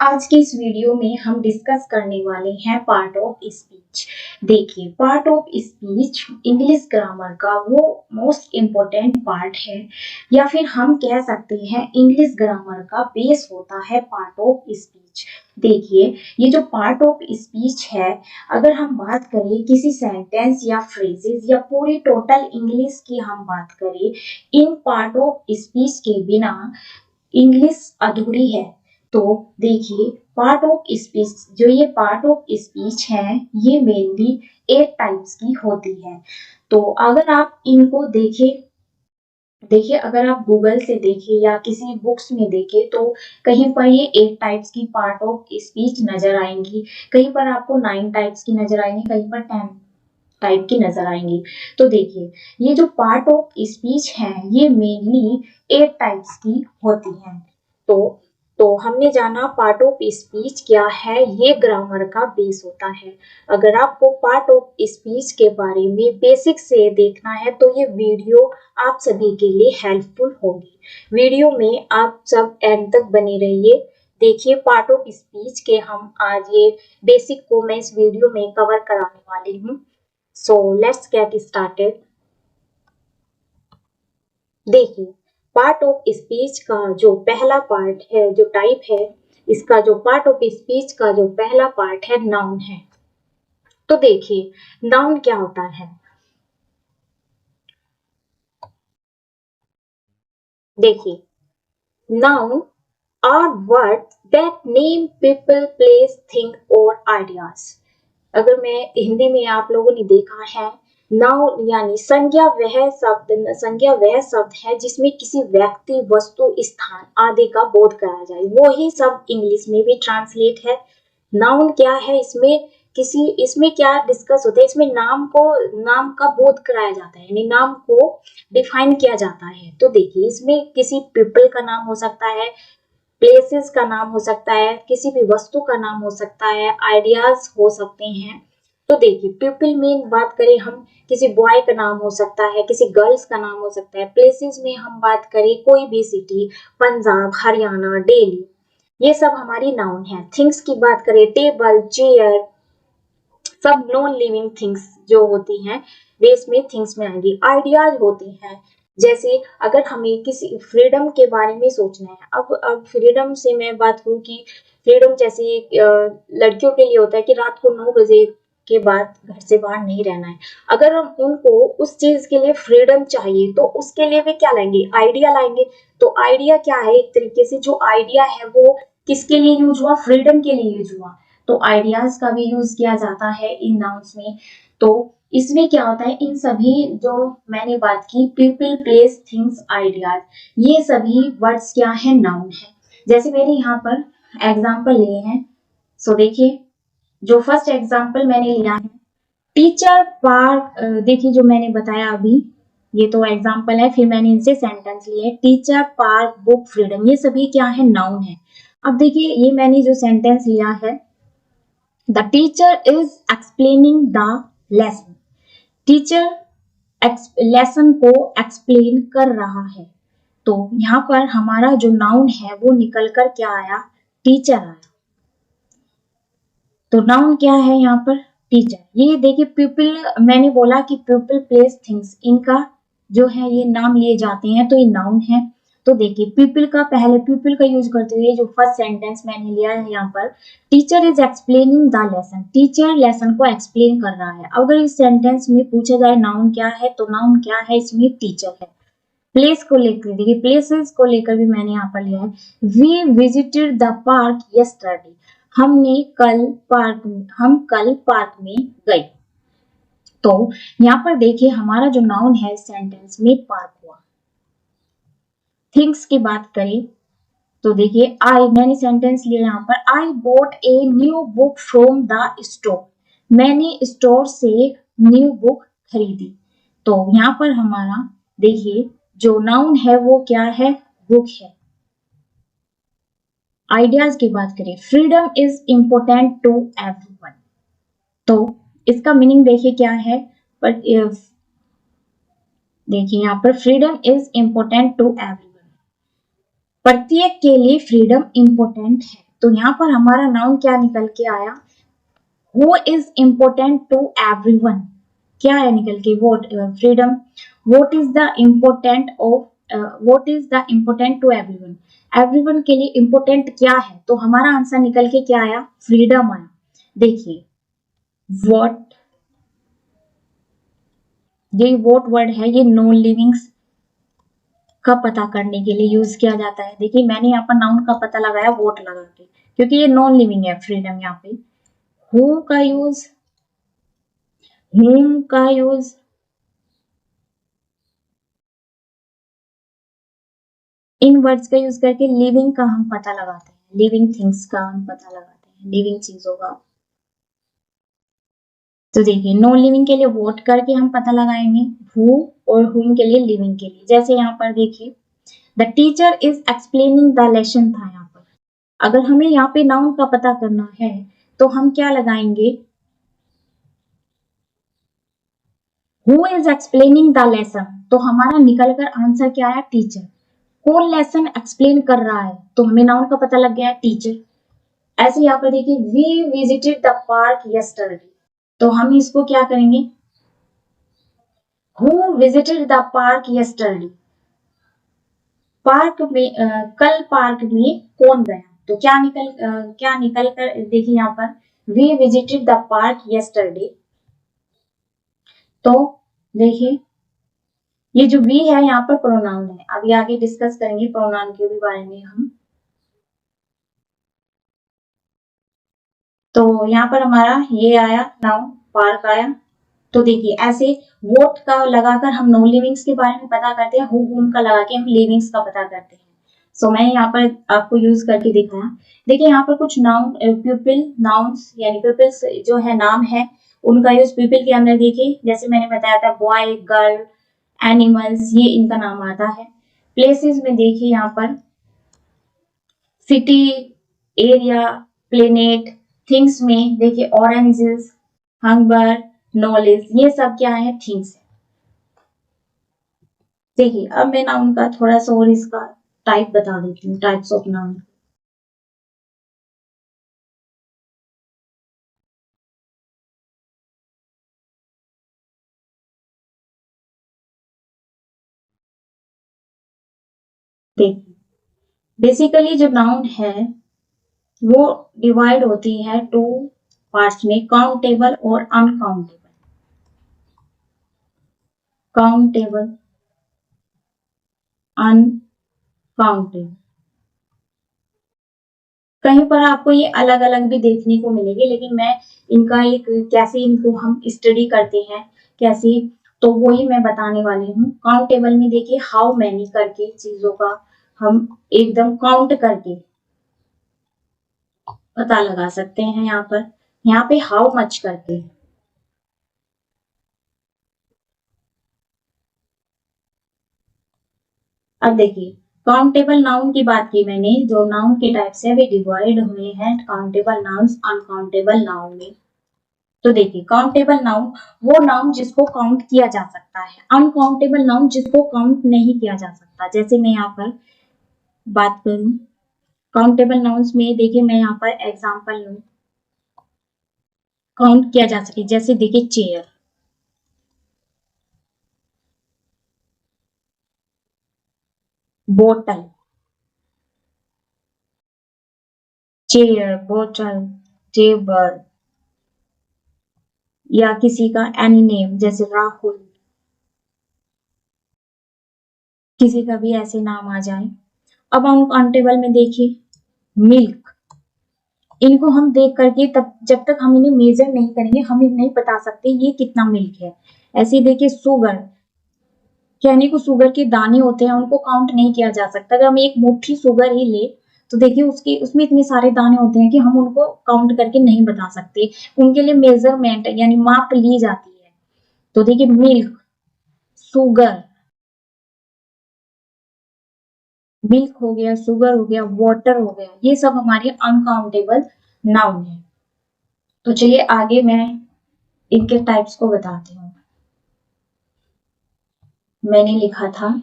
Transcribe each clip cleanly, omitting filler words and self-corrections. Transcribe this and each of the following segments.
आज के इस वीडियो में हम डिस्कस करने वाले हैं पार्ट ऑफ स्पीच। देखिए, part of speech English grammar का वो मोस्ट इम्पोर्टेंट पार्ट है, या फिर हम कह सकते हैं इंग्लिश ग्रामर का बेस होता है पार्ट ऑफ स्पीच। देखिए, ये जो पार्ट ऑफ स्पीच है, अगर हम बात करें किसी सेंटेंस या फ्रेजेस या पूरी टोटल इंग्लिश की हम बात करें, इन पार्ट ऑफ स्पीच के बिना इंग्लिश अधूरी है। तो देखिए, पार्ट ऑफ स्पीच, जो ये पार्ट ऑफ स्पीच है, ये मेनली 8 टाइप्स की होती है। तो अगर आप इनको देखिए अगर आप गूगल से देखें या किसी बुक्स में देखें तो कहीं पर ये 8 टाइप्स की पार्ट ऑफ स्पीच नजर आएंगी, कहीं पर आपको 9 टाइप्स की नजर आएंगी, कहीं पर 10 टाइप की नजर आएंगी। तो देखिए, ये जो पार्ट ऑफ स्पीच है, ये मेनली 8 टाइप्स की होती हैं। तो हमने जाना पार्ट ऑफ स्पीच क्या है, ये ग्रामर का बेस होता है। अगर आपको पार्ट ऑफ स्पीच के बारे में बेसिक से देखना है तो ये वीडियो आप सभी के लिए हेल्पफुल होगी। वीडियो में आप सब एंड तक बने रहिए। देखिए, पार्ट ऑफ स्पीच के हम आज ये बेसिक को मैं इस वीडियो में कवर कराने वाली हूँ। So let's get started. देखिए, पार्ट ऑफ स्पीच का जो पहला पार्ट है, जो टाइप है, इसका जो पार्ट ऑफ स्पीच का जो पहला पार्ट है, नाउन है। तो देखिए, नाउन क्या होता है। देखिए, noun are words that name people, place, thing और आइडियाज। अगर मैं हिंदी में आप लोगों ने देखा है, नाउन यानी संज्ञा वह शब्द है जिसमें किसी व्यक्ति, वस्तु, स्थान आदि का बोध कराया जाए। वो ही सब इंग्लिश में भी ट्रांसलेट है। नाउन क्या है, इसमें क्या डिस्कस होता है, इसमें नाम का बोध कराया जाता है, यानी नाम को डिफाइन किया जाता है। तो देखिए, इसमें किसी पीपल का नाम हो सकता है, प्लेसेस का नाम हो सकता है, किसी भी वस्तु का नाम हो सकता है, आइडियाज हो सकते हैं। तो देखिए, पीपल में बात करें हम, किसी बॉय का नाम हो सकता है, किसी गर्ल्स का नाम हो सकता है। प्लेसेस में हम बात करें कोई भी सिटी, पंजाब, हरियाणा, दिल्ली, ये सब हमारी नाउन है। थिंग्स की बात करें, टेबल, चेयर, सब नॉन लिविंग थिंग्स जो होती हैं वे इसमें थिंग्स में आएंगी। आइडियाज होती हैं, जैसे अगर हमें किसी फ्रीडम के बारे में सोचना है, अब फ्रीडम से मैं बात करूं कि फ्रीडम जैसे लड़कियों के लिए होता है कि रात को 9 बजे के बाद घर से बाहर नहीं रहना है। अगर हम उनको उस चीज के लिए फ्रीडम चाहिए तो उसके लिए वे क्या लाएंगे, आइडिया लाएंगे। तो आइडिया क्या है, एक तरीके से जो आइडिया है वो किसके लिए यूज हुआ, फ्रीडम के लिए यूज हुआ। तो आइडियाज का भी यूज किया जाता है इन नाउन्स में। तो इसमें क्या होता है, इन सभी जो मैंने बात की, पीपल, प्लेस, थिंग्स, आइडियाज, ये सभी वर्ड्स क्या है, नाउन है। जैसे मैंने यहाँ पर एग्जाम्पल लिए हैं। सो देखिए, जो फर्स्ट एग्जाम्पल मैंने लिया है, टीचर पार्क। देखिए, जो मैंने बताया अभी, ये तो एग्जाम्पल है, फिर मैंने इनसे सेंटेंस लिए। टीचर, पार्क, बुक, फ्रीडम, ये सभी क्या है, नाउन है। अब देखिए, ये मैंने जो सेंटेंस लिया है, the teacher is explaining the lesson. Teacher lesson को एक्सप्लेन कर रहा है। तो यहाँ पर हमारा जो नाउन है वो निकल कर क्या आया, टीचर आया। तो नाउन क्या है यहाँ पर, टीचर। ये देखिए, पीपल, मैंने बोला कि पीपल, प्लेस, थिंग्स, इनका जो है ये नाम लिए जाते हैं, तो ये नाउन है। तो देखिए, पीपल का यूज करते हुए जो फर्स्ट सेंटेंस मैंने लिया है यहाँ पर, teacher is explaining the lesson. Teacher lesson को एक्सप्लेन कर रहा है। अगर इस सेंटेंस में पूछा जाए नाउन क्या है, तो नाउन क्या है, इसमें टीचर है। प्लेस को लेकर, देखिए प्लेसेस को लेकर भी मैंने यहाँ पर लिया है, we visited the park yesterday. हम कल पार्क में गए। तो यहाँ पर देखिए, हमारा जो नाउन है सेंटेंस में पार्क हुआ। थिंग्स की बात करें तो देखिए, मैंने सेंटेंस लिया यहाँ पर, I bought a new book from the store. मैंने स्टोर से न्यू बुक खरीदी। तो यहाँ पर हमारा देखिए, जो नाउन है वो क्या है, बुक है। आइडियाज की बात करें, freedom is important to everyone. तो इसका मीनिंग देखिए क्या है, पर देखिए यहाँ पर, freedom is important to everyone, प्रत्येक के लिए फ्रीडम इंपोर्टेंट है। तो यहाँ पर हमारा नाउन क्या निकल के आया, who is important to everyone. क्या है निकल के, vote, freedom. Vote is the important of, vote is the important to everyone, everyone के लिए इम्पोर्टेंट क्या है, तो हमारा आंसर निकल के क्या आया, फ्रीडम आया। देखिए वोट, ये वोट वर्ड है, ये नॉन लिविंग्स का पता करने के लिए यूज किया जाता है। देखिए मैंने यहाँ पर नाउन का पता लगाया वोट लगा के, क्योंकि ये नॉन लिविंग है। फ्रीडम यहाँ पे हु का यूज, हुम का यूज, इन वर्ड्स का यूज करके लिविंग का हम पता लगाते हैं, लिविंग थिंग्स का हम पता लगाते हैं, लिविंग चीजों का। तो देखिए नॉन लिविंग के लिए वोट करके हम पता लगाएंगे हु, और हुम के लिए लिविंग के लिए। जैसे यहाँ पर देखिए the teacher is explaining the lesson था यहाँ पर। अगर हमें यहाँ पे नाउन का पता करना है तो हम क्या लगाएंगे, who is explaining the lesson, तो हमारा निकल कर आंसर क्या आया, टीचर। कौन लेसन एक्सप्लेन कर रहा है, तो हमें नाउन का पता लग गया, टीचर। ऐसे यहाँ पर देखिए we visited the park yesterday, तो हम इसको क्या करेंगे, who visited the park yesterday, park में कल पार्क में कौन गया, तो क्या निकल कर देखिए यहाँ पर we visited the park yesterday. तो देखिए ये जो वी है यहाँ पर प्रोनाउन है, अभी आगे डिस्कस करेंगे प्रोनाउन के भी बारे में हम। तो यहाँ पर हमारा ये आया नाउन, पार्क आया। तो देखिए ऐसे वोट का लगाकर हम नॉन लिविंग्स के बारे में पता करते हैं, हुम का लगा के हम लिविंग्स का पता करते हैं। सो मैं यहाँ पर आपको यूज करके दिखाया। देखिए यहाँ पर कुछ नाउन, पीपल नाउन्स यानी पीपल्स जो है नाम है, उनका यूज पीपल के अंदर देखिए जैसे मैंने बताया था बॉय, गर्ल, एनिमल्स, ये इनका नाम आता है। प्लेसेस में देखिए यहाँ पर सिटी, एरिया, प्लेनेट, थिंग्स में देखिए ऑरेंजेस, हंगर, नॉलेज, ये सब क्या है, थिंग्स है। देखिए अब मैं नाउन का थोड़ा सा और इसका टाइप बता देती हूँ, टाइप्स ऑफ नाउन। देखिए बेसिकली जो नाउन है वो डिवाइड होती है टू पार्ट्स में, काउंटेबल और अनकाउंटेबल। काउंटेबल, अनकाउंटेबल, कहीं पर आपको ये अलग अलग भी देखने को मिलेगी, लेकिन मैं इनका एक कैसे इनको हम स्टडी करते हैं कैसे, तो वही मैं बताने वाली हूँ। काउंटेबल में देखिए हाउ मैनी करके चीजों का हम एकदम काउंट करके पता लगा सकते हैं। यहाँ पे हाउ मच करके, अब देखिए काउंटेबल नाउन की बात की मैंने, जो नाउन के टाइप्स है वे डिवाइड हुए हैं काउंटेबल नाउन्स, अनकाउंटेबल नाउन में। तो देखिए काउंटेबल नाउन वो नाउन जिसको काउंट किया जा सकता है, अनकाउंटेबल नाउन जिसको काउंट नहीं किया जा सकता। जैसे मैं यहाँ पर बात करूं काउंटेबल नाउन्स में, देखिए मैं यहाँ पर एग्जांपल लूं, काउंट किया जा सके, जैसे देखिए चेयर, बोतल, चेयर, बोतल, टेबल, या किसी का एनी नेम जैसे राहुल, किसी का भी ऐसे नाम आ जाए। अब अनकाउंटेबल में देखिए मिल्क, इनको हम देख करके तब जब तक हम इन्हें मेजर नहीं करेंगे हम इन्हें नहीं बता सकते ये कितना मिल्क है। ऐसे ही देखिए शुगर, कहने को शुगर के दाने होते हैं, उनको काउंट नहीं किया जा सकता। अगर हम एक मुट्ठी शुगर ही ले तो देखिए उसके उसमें इतने सारे दाने होते हैं कि हम उनको काउंट करके नहीं बता सकते, उनके लिए मेजरमेंट यानी माप ली जाती है। तो देखिए मिल्क, शुगर, मिल्क हो गया, शुगर हो गया, वाटर हो गया, ये सब हमारे अनकाउंटेबल नाउन है। तो चलिए आगे मैं इनके टाइप्स को बताती हूँ। मैंने लिखा था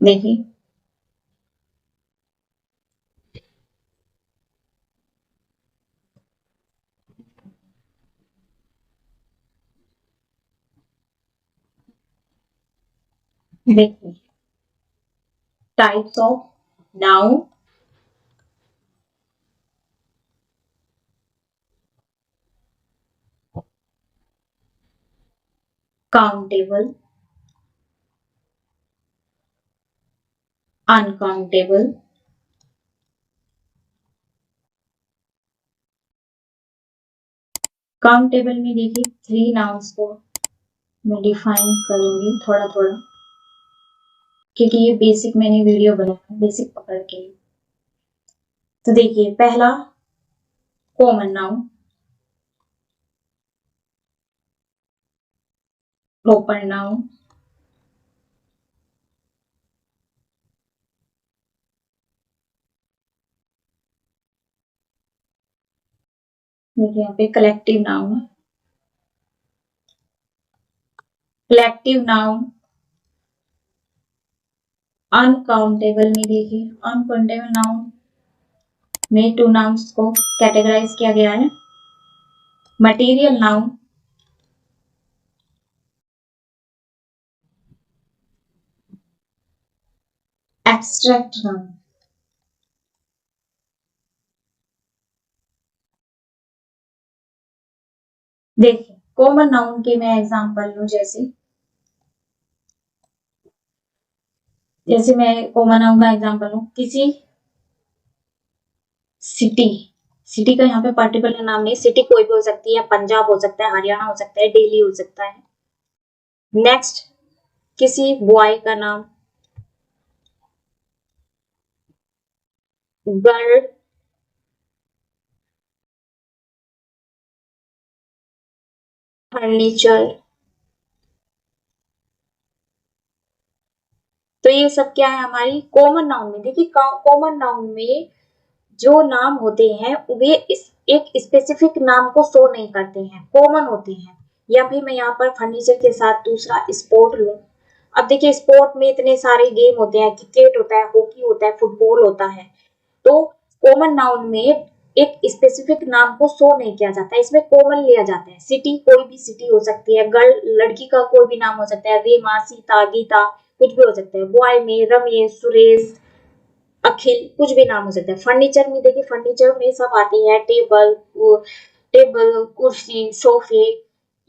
देखिए देखिए types of noun, countable, uncountable, countable में देखिए 3 नाउन्स को मैं डिफाइन करूंगी थोड़ा थोड़ा, क्योंकि ये बेसिक मैंने वीडियो बनाया बेसिक पकड़ के। तो देखिए पहला कॉमन नाउन, प्रॉपर नाउन, देखिए यहाँ पे कलेक्टिव नाउन है, कलेक्टिव नाउन, अनकाउंटेबल में देखिए अनकाउंटेबल नाउन में 2 नाउन्स को कैटेगराइज किया गया है, मटेरियल नाउन, एब्स्ट्रैक्ट नाउन। देखिए कॉमन नाउन के मैं एग्जांपल लूं, जैसे मैं कॉमन नाउन का एग्जांपल लूं, किसी सिटी, सिटी का यहाँ पे पर्टिकुलर नाम नहीं, सिटी कोई भी हो सकती है, पंजाब हो सकता है, हरियाणा हो सकता है, दिल्ली हो सकता है। नेक्स्ट किसी बॉय का नाम, गर्ल, फर्नीचर। तो ये सब क्या है हमारी कॉमन नाउन में। देखिए कॉमन नाउन में जो नाम होते हैं वे इस एक स्पेसिफिक नाम को शो नहीं करते हैं, कॉमन होते हैं। या फिर मैं यहाँ पर फर्नीचर के साथ दूसरा स्पोर्ट लूं। अब देखिए स्पोर्ट में इतने सारे गेम होते हैं, क्रिकेट होता है, हॉकी होता है, फुटबॉल होता है। तो कॉमन नाउन में एक स्पेसिफिक नाम को शो नहीं किया जाता है, इसमें कॉमन लिया जाता है। सिटी कोई भी सिटी हो सकती है, गर्ल लड़की का कोई भी नाम हो सकता है, रीमा, सीता, गीता, कुछ भी हो सकता है। बॉय में रमेश, सुरेश, अखिल, कुछ भी नाम हो सकता है। फर्नीचर में देखिए फर्नीचर में सब आती है, टेबल, कुर्सी, सोफे,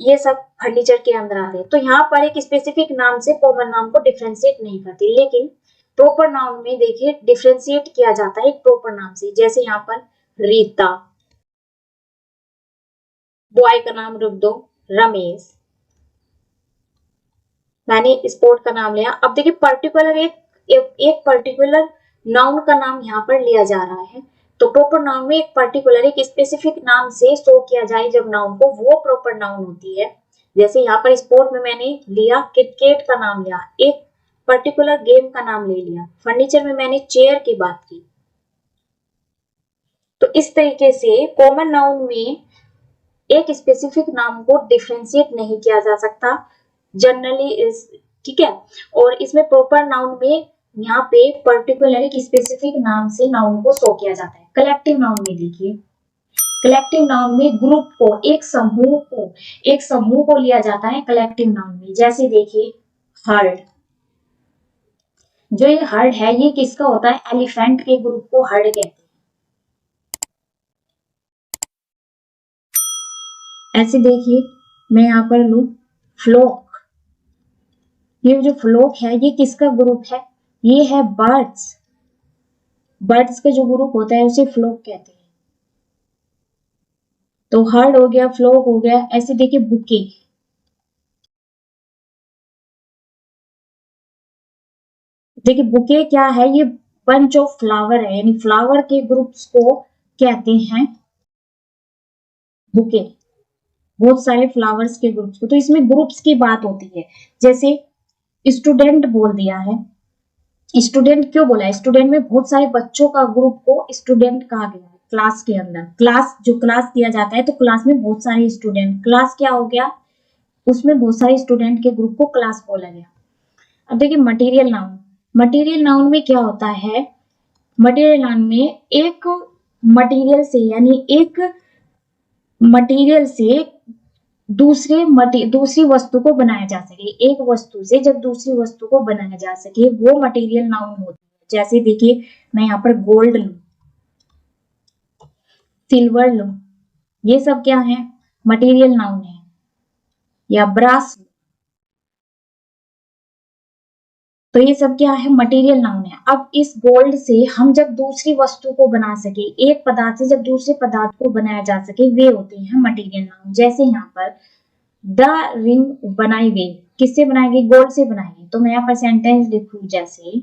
ये सब फर्नीचर के अंदर आते हैं। तो यहाँ पर एक स्पेसिफिक नाम से कॉमन नाम को डिफ्रेंशिएट नहीं करते, लेकिन प्रॉपर नाउन में देखिए डिफ्रेंशिएट किया जाता है एक प्रॉपर नाम से। जैसे यहाँ पर रीता, बॉय का नाम रख दो रमेश, मैंने स्पोर्ट का नाम लिया। अब देखिए पर्टिकुलर एक पर्टिकुलर नाउन का नाम यहाँ पर लिया जा रहा है। तो प्रॉपर नाउन में एक पर्टिकुलर एक स्पेसिफिक नाम से शो किया जाए जब नाउन को, वो प्रॉपर नाउन होती है। जैसे यहाँ पर स्पोर्ट में मैंने लिया क्रिकेट का नाम लिया, एक पर्टिकुलर गेम का नाम ले लिया। फर्नीचर में मैंने चेयर की बात की। तो इस तरीके से कॉमन नाउन में एक स्पेसिफिक नाम को डिफ्रेंशिएट नहीं किया जा सकता जनरली इस, ठीक है। और इसमें प्रॉपर नाउन में यहाँ पे पर्टिकुलर एक स्पेसिफिक नाम से नाउन को शो किया जाता है। कलेक्टिव नाउन में देखिए, कलेक्टिव नाउन में ग्रुप को, एक समूह को लिया जाता है कलेक्टिव नाउन में। जैसे देखिए हर्ड, जो ये हर्ड है ये किसका होता है, एलिफेंट के ग्रुप को हर्ड कहते हैं। ऐसे देखिए मैं यहाँ पर लू फ्लोक, ये जो फ्लोक है ये किसका ग्रुप है, ये है बर्ड्स, बर्ड्स का जो ग्रुप होता है उसे फ्लोक कहते हैं। तो हर्ड हो गया, फ्लोक हो गया। ऐसे देखिए बुके, देखिए बुके क्या है, ये बंच ऑफ फ्लावर है, यानी फ्लावर के ग्रुप्स को कहते हैं बुके, बहुत सारे फ्लावर्स के ग्रुप्स को। तो इसमें ग्रुप्स की बात होती है। जैसे स्टूडेंट बोल दिया है, स्टूडेंट क्यों बोला है, स्टूडेंट में बहुत सारे बच्चों का ग्रुप को स्टूडेंट कहा गया है। क्लास के अंदर, क्लास जो क्लास दिया जाता है तो क्लास में बहुत सारे स्टूडेंट, क्लास क्या हो गया, उसमें बहुत सारे स्टूडेंट के ग्रुप को क्लास बोला गया। अब देखिए मटेरियल नाउन, मटेरियल नाउन में क्या होता है, मटेरियल नाउन में एक मटेरियल से यानी एक मटेरियल से दूसरी वस्तु को बनाया जा सके, एक वस्तु से जब दूसरी वस्तु को बनाया जा सके वो मटेरियल नाउन होती है। जैसे देखिए मैं यहाँ पर गोल्ड लूं, सिल्वर लूं, ये सब क्या है, मटेरियल नाउन है। या ब्रास, तो ये सब क्या है, मटेरियल नाउन है। अब इस गोल्ड से हम जब दूसरी वस्तु को बना सके, एक पदार्थ से जब दूसरे पदार्थ को बनाया जा सके, वे होते हैं मटेरियल नाउन। जैसे यहाँ पर द रिंग बनाई गई, किससे बनाई गई, गोल्ड से बनाई गई। तो मैं यहाँ पर सेंटेंस लिखूं जैसे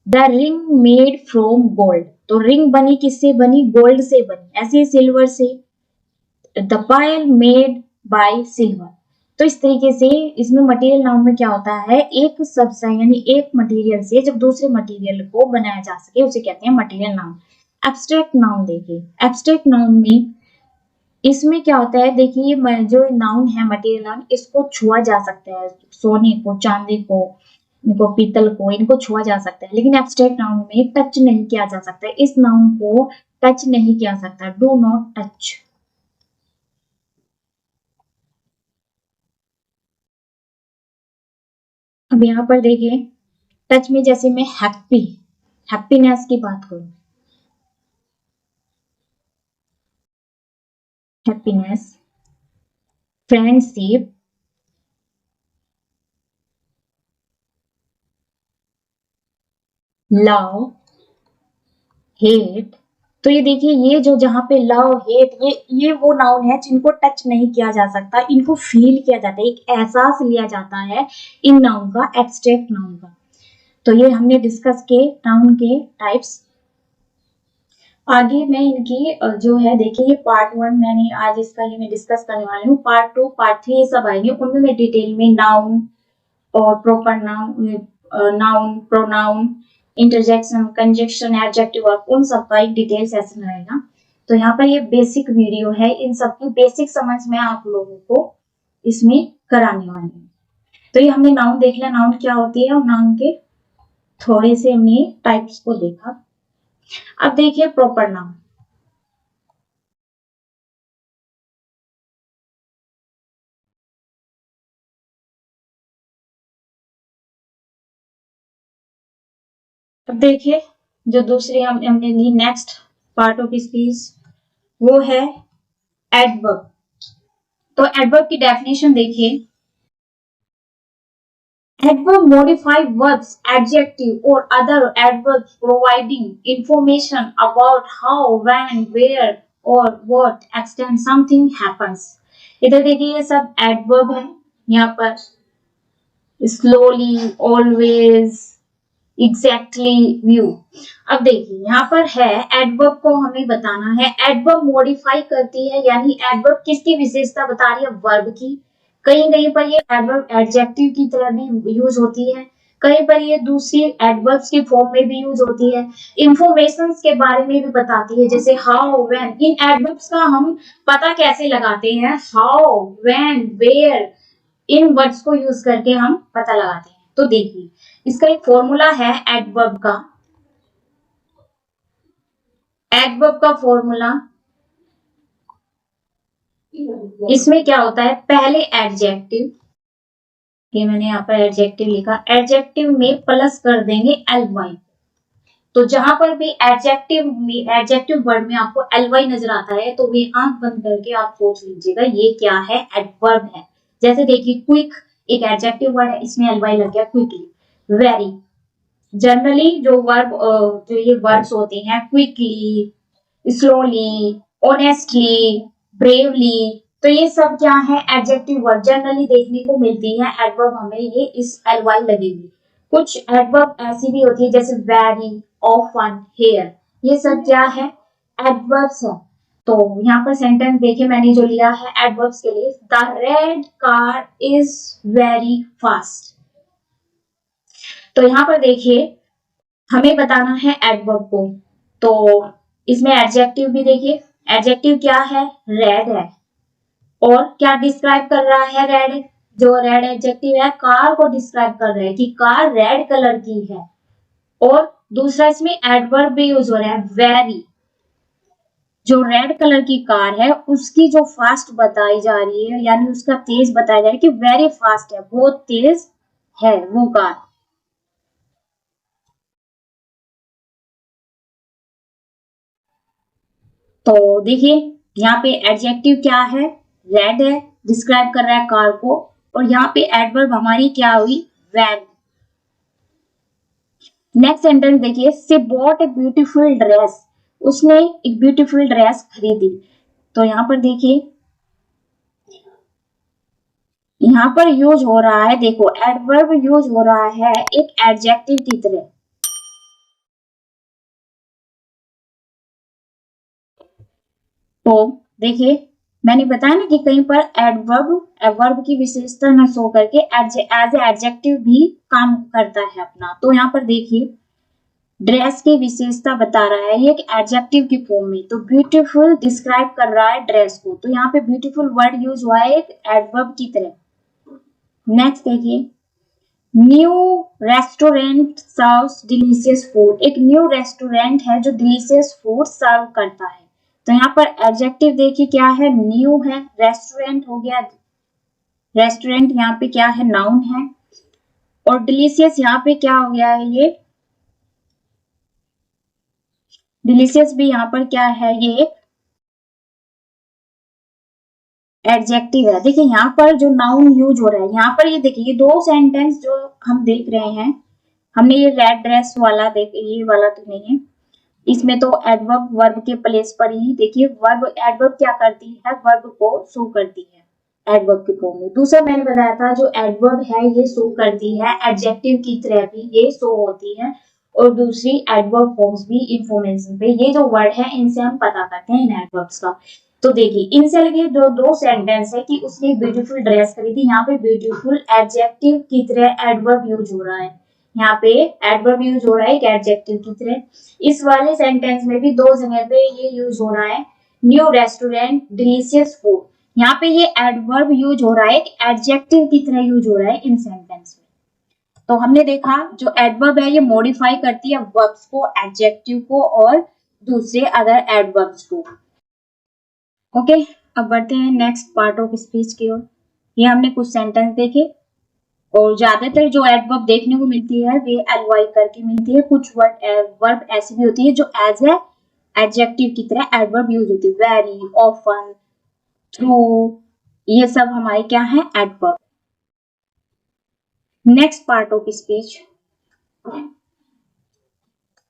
the ring made from gold, तो रिंग बनी किससे बनी, गोल्ड से बनी। ऐसे सिल्वर से, the Payal made by silver. तो इस तरीके से इसमें मटेरियल नाउन में क्या होता है, एक सबसे यानी एक मटेरियल से जब दूसरे मटेरियल को बनाया जा सके उसे कहते हैं मटेरियल नाउन। एब्स्ट्रैक्ट नाउन देखिए, एब्स्ट्रैक्ट नाउन में इसमें क्या होता है, देखिए जो नाउन है मटेरियल नाउन, इसको छुआ जा सकता है, सोने को, चांदी को, इनको पीतल को, इनको छुआ जा सकता है। लेकिन एब्स्ट्रैक्ट नाउन में टच नहीं किया जा सकता, इस नाउन को टच नहीं किया सकता, डू नॉट टच। अब यहाँ पर देखिए टच में जैसे मैं हैप्पी, हैप्पीनेस की बात करूं, हैप्पीनेस, फ्रेंडशिप, लव, हेट, तो ये देखिए ये जो जहां पे लव हेट, ये वो नाउन है जिनको टच नहीं किया जा सकता, इनको फील किया जाता है, एक एहसास लिया जाता है इन नाउन का, एब्स्ट्रैक्ट नाउन का। तो ये हमने डिस्कस के नाउन के टाइप्स। आगे मैं इनकी जो है देखिए ये पार्ट 1 मैंने आज इसका ये मैं डिस्कस करने वाली हूँ। पार्ट 2 पार्ट 3 ये सब आएंगे, उनमें मैं डिटेल में नाउन और proper noun, noun, pronoun, interjection, conjunction, adjective verb, उन सब का एक डिटेल सेशन रहेगा। तो यहाँ पर ये बेसिक वीडियो है, इन सब की बेसिक समझ मैं आप लोगों को इसमें कराने वाली हूँ। तो ये हमने नाउन देख लिया, नाउन क्या होती है, और नाउन के थोड़े से हमने टाइप्स को देखा। अब देखिए प्रॉपर नाउन। अब देखिए जो दूसरी हमने ली नेक्स्ट पार्ट ऑफ स्पीच, वो है एडवर्ब। तो एडवर्ब की डेफिनेशन देखिए, adverb modify verbs, adjective or other adverbs providing information about how, when, where or what extent something happens। इधर देखिए ये सब adverb है, यहाँ पर slowly, always, exactly, view। अब देखिए यहाँ पर है एडवर्ब को हमें बताना है, एडवर्ब मॉडिफाई करती है, यानी एडवर्ब किसकी विशेषता बता रही है, वर्ब की। कहीं कहीं पर ये एडवर्ब एडजेक्टिव की तरह भी यूज होती है, कहीं पर ये दूसरी एडवर्ब्स की फॉर्म में भी यूज होती है। इंफॉर्मेशन के बारे में भी बताती है, जैसे हाउ, व्हेन। इन एडवर्ब्स का हम पता कैसे लगाते हैं, हाउ, व्हेन, वेयर, इन वर्ड्स को यूज करके हम पता लगाते हैं। तो देखिए इसका एक फॉर्मूला है एडवर्ब का, एडवर्ब का फॉर्मूला, इसमें क्या होता है, पहले एडजेक्टिव, ये मैंने यहाँ पर एडजेक्टिव लिखा, एडजेक्टिव में प्लस कर देंगे ly। तो जहां पर भी एडजेक्टिव वर्ड में आपको ly नजर आता है तो वे आंख बंद करके आप सोच लीजिएगा ये क्या है, एडवर्ब है। जैसे देखिए क्विक एक एडजेक्टिव वर्ड है, इसमें ly लग गया, क्विकली। वेरी, जनरली जो वर्ब जो ये वर्ड्स होते हैं, क्विकली, स्लोली, ऑनेस्टली, ब्रेवली, तो ये सब क्या है, एडजेक्टिव वर्ड जनरली देखने को मिलती है। एडवर्ब हमें ये इस ly लगेगी। कुछ एडवर्ब ऐसी भी होती है जैसे वेरी, ऑफन, हेयर, ये सब क्या है, एडवर्ब्स है। तो यहाँ पर सेंटेंस देखिए मैंने जो लिया है एडवर्ब्स के लिए, the red car is very fast. तो यहाँ पर देखिए हमें बताना है एडवर्ब को, तो इसमें एडजेक्टिव भी देखिए, एडजेक्टिव क्या है, रेड है, और क्या डिस्क्राइब कर रहा है, रेड, जो रेड एडजेक्टिव है कार को डिस्क्राइब कर रहा है कि कार रेड कलर की है। और दूसरा इसमें एडवर्ब भी यूज हो रहा है, वेरी। जो रेड कलर की कार है उसकी जो फास्ट बताई जा रही है, यानी उसका तेज बताया जा रहा है कि वेरी फास्ट है, बहुत तेज है वो कार। तो देखिए यहाँ पे एडजेक्टिव क्या है, रेड है, डिस्क्राइब कर रहा है कार को, और यहाँ पे एडवर्ब हमारी क्या हुई, वेरी। नेक्स्ट सेंटेंस देखिए, she bought a beautiful dress, उसने एक ब्यूटीफुल ड्रेस खरीदी। तो यहाँ पर देखिए, यहाँ पर यूज हो रहा है, देखो एडवर्ब यूज हो रहा है एक एडजेक्टिव की तरह। तो देखिए मैंने बताया ना कि कहीं पर एडवर्ब की विशेषता न शो करके एज एडजेक्टिव भी काम करता है अपना। तो यहाँ पर देखिए ड्रेस की विशेषता बता रहा है ये एक एडजेक्टिव की फॉर्म में, तो ब्यूटीफुल डिस्क्राइब कर रहा है ड्रेस को, तो यहाँ पे ब्यूटीफुल वर्ड यूज हुआ है एक एडवर्ब की तरह। नेक्स्ट देखिए, new restaurant serves delicious food, एक न्यू रेस्टोरेंट है जो डिलीशियस फूड सर्व करता है। तो यहाँ पर एडजेक्टिव देखिए क्या है, न्यू है, रेस्टोरेंट हो गया, रेस्टोरेंट यहाँ पे क्या है, नाउन है, और डिलीशियस यहाँ पे क्या हो गया है, ये डिलीशियस भी यहाँ पर क्या है, ये एडजेक्टिव है। देखिए यहाँ पर जो नाउन यूज हो रहा है, यहाँ पर ये देखिए ये दो सेंटेंस जो हम देख रहे हैं, हमने ये रेड ड्रेस वाला देख, ये वाला तो नहीं है, इसमें तो एडवर्ब वर्ब के प्लेस पर ही देखिए वर्ब, एडवर्ब क्या करती है, वर्ब को शो करती है एडवर्ब के फॉर्म में। दूसरा मैंने बताया था जो एडवर्ब है ये शो करती है एडजेक्टिव की तरह भी ये शो होती है, और दूसरी एडवर्ब फॉर्म्स भी इंफॉर्मेशन पे, ये जो वर्ड है इनसे हम पता करते हैं इन एडवर्ब्स का। तो देखिए इनसे लगे जो दो सेंटेंस है कि उसने ब्यूटीफुल ड्रेस खरीदी, यहाँ पे ब्यूटीफुल एडजेक्टिव की तरह एडवर्ब यूज हो रहा है, यहाँ पे एडवर्ब यूज हो रहा है एक एडजेक्टिव की तरह। इस वाले सेंटेंस में भी दो जगह पे ये यूज हो रहा है, न्यू रेस्टोरेंट डिलीशियस फूड, यहाँ पे ये एडवर्ब यूज हो रहा है एक एडजेक्टिव की तरह यूज हो रहा है इन सेंटेंस में। तो हमने देखा जो एडवर्ब है ये मॉडिफाई करती है वर्ब्स को, एडजेक्टिव को और दूसरे अदर एडवर्ब्स को। ओके, अब बढ़ते हैं नेक्स्ट पार्ट ऑफ स्पीच की ओर। ये हमने कुछ सेंटेंस देखे, और ज्यादातर जो एडवर्ब देखने को मिलती है वे एलवाई करके मिलती है, कुछ वर्ब ऐसी भी होती है जो एज ए एडजेक्टिव की तरह एडवर्ब यूज होती है, वेरी, ऑफन, थ्रू, ये सब हमारे क्या है, adverb. Next part of speech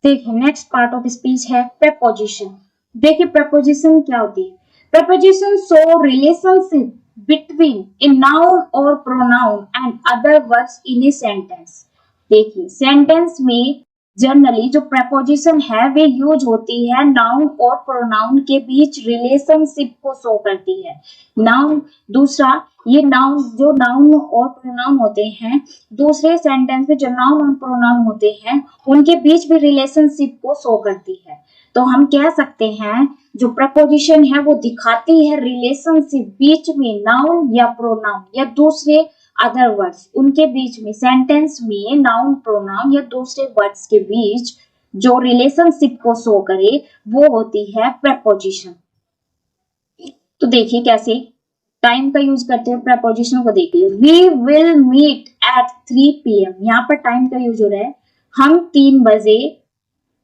देखिए, नेक्स्ट पार्ट ऑफ स्पीच है प्रपोजिशन। देखिए प्रपोजिशन क्या होती है, preposition show relationship between a noun और pronoun and other words in a sentence. देखिए सेंटेंस में जनरली जो प्रपोजिशन है वे यूज होती है नाउन और प्रोनाउन के बीच रिलेशनशिप को शो करती है। नाउन, दूसरा ये नाउन, जो नाउन और प्रोनाउन होते हैं, दूसरे सेंटेंस में जो नाउन और प्रोनाउन होते हैं उनके बीच भी रिलेशनशिप को शो करती है। तो हम कह सकते हैं जो प्रपोजिशन है वो दिखाती है रिलेशनशिप बीच में नाउन या प्रोनाउन या दूसरे अदर वर्ड्स, उनके बीच में सेंटेंस में नाउन प्रोनाउन या दूसरे वर्ड्स के बीच जो रिलेशनशिप को शो करे वो होती है प्रपोजिशन। तो देखिए कैसे टाइम का यूज करते हैं प्रपोजिशन को, देखिए we will meet at 3 PM, यहाँ पर टाइम का यूज हो रहा है, हम 3 बजे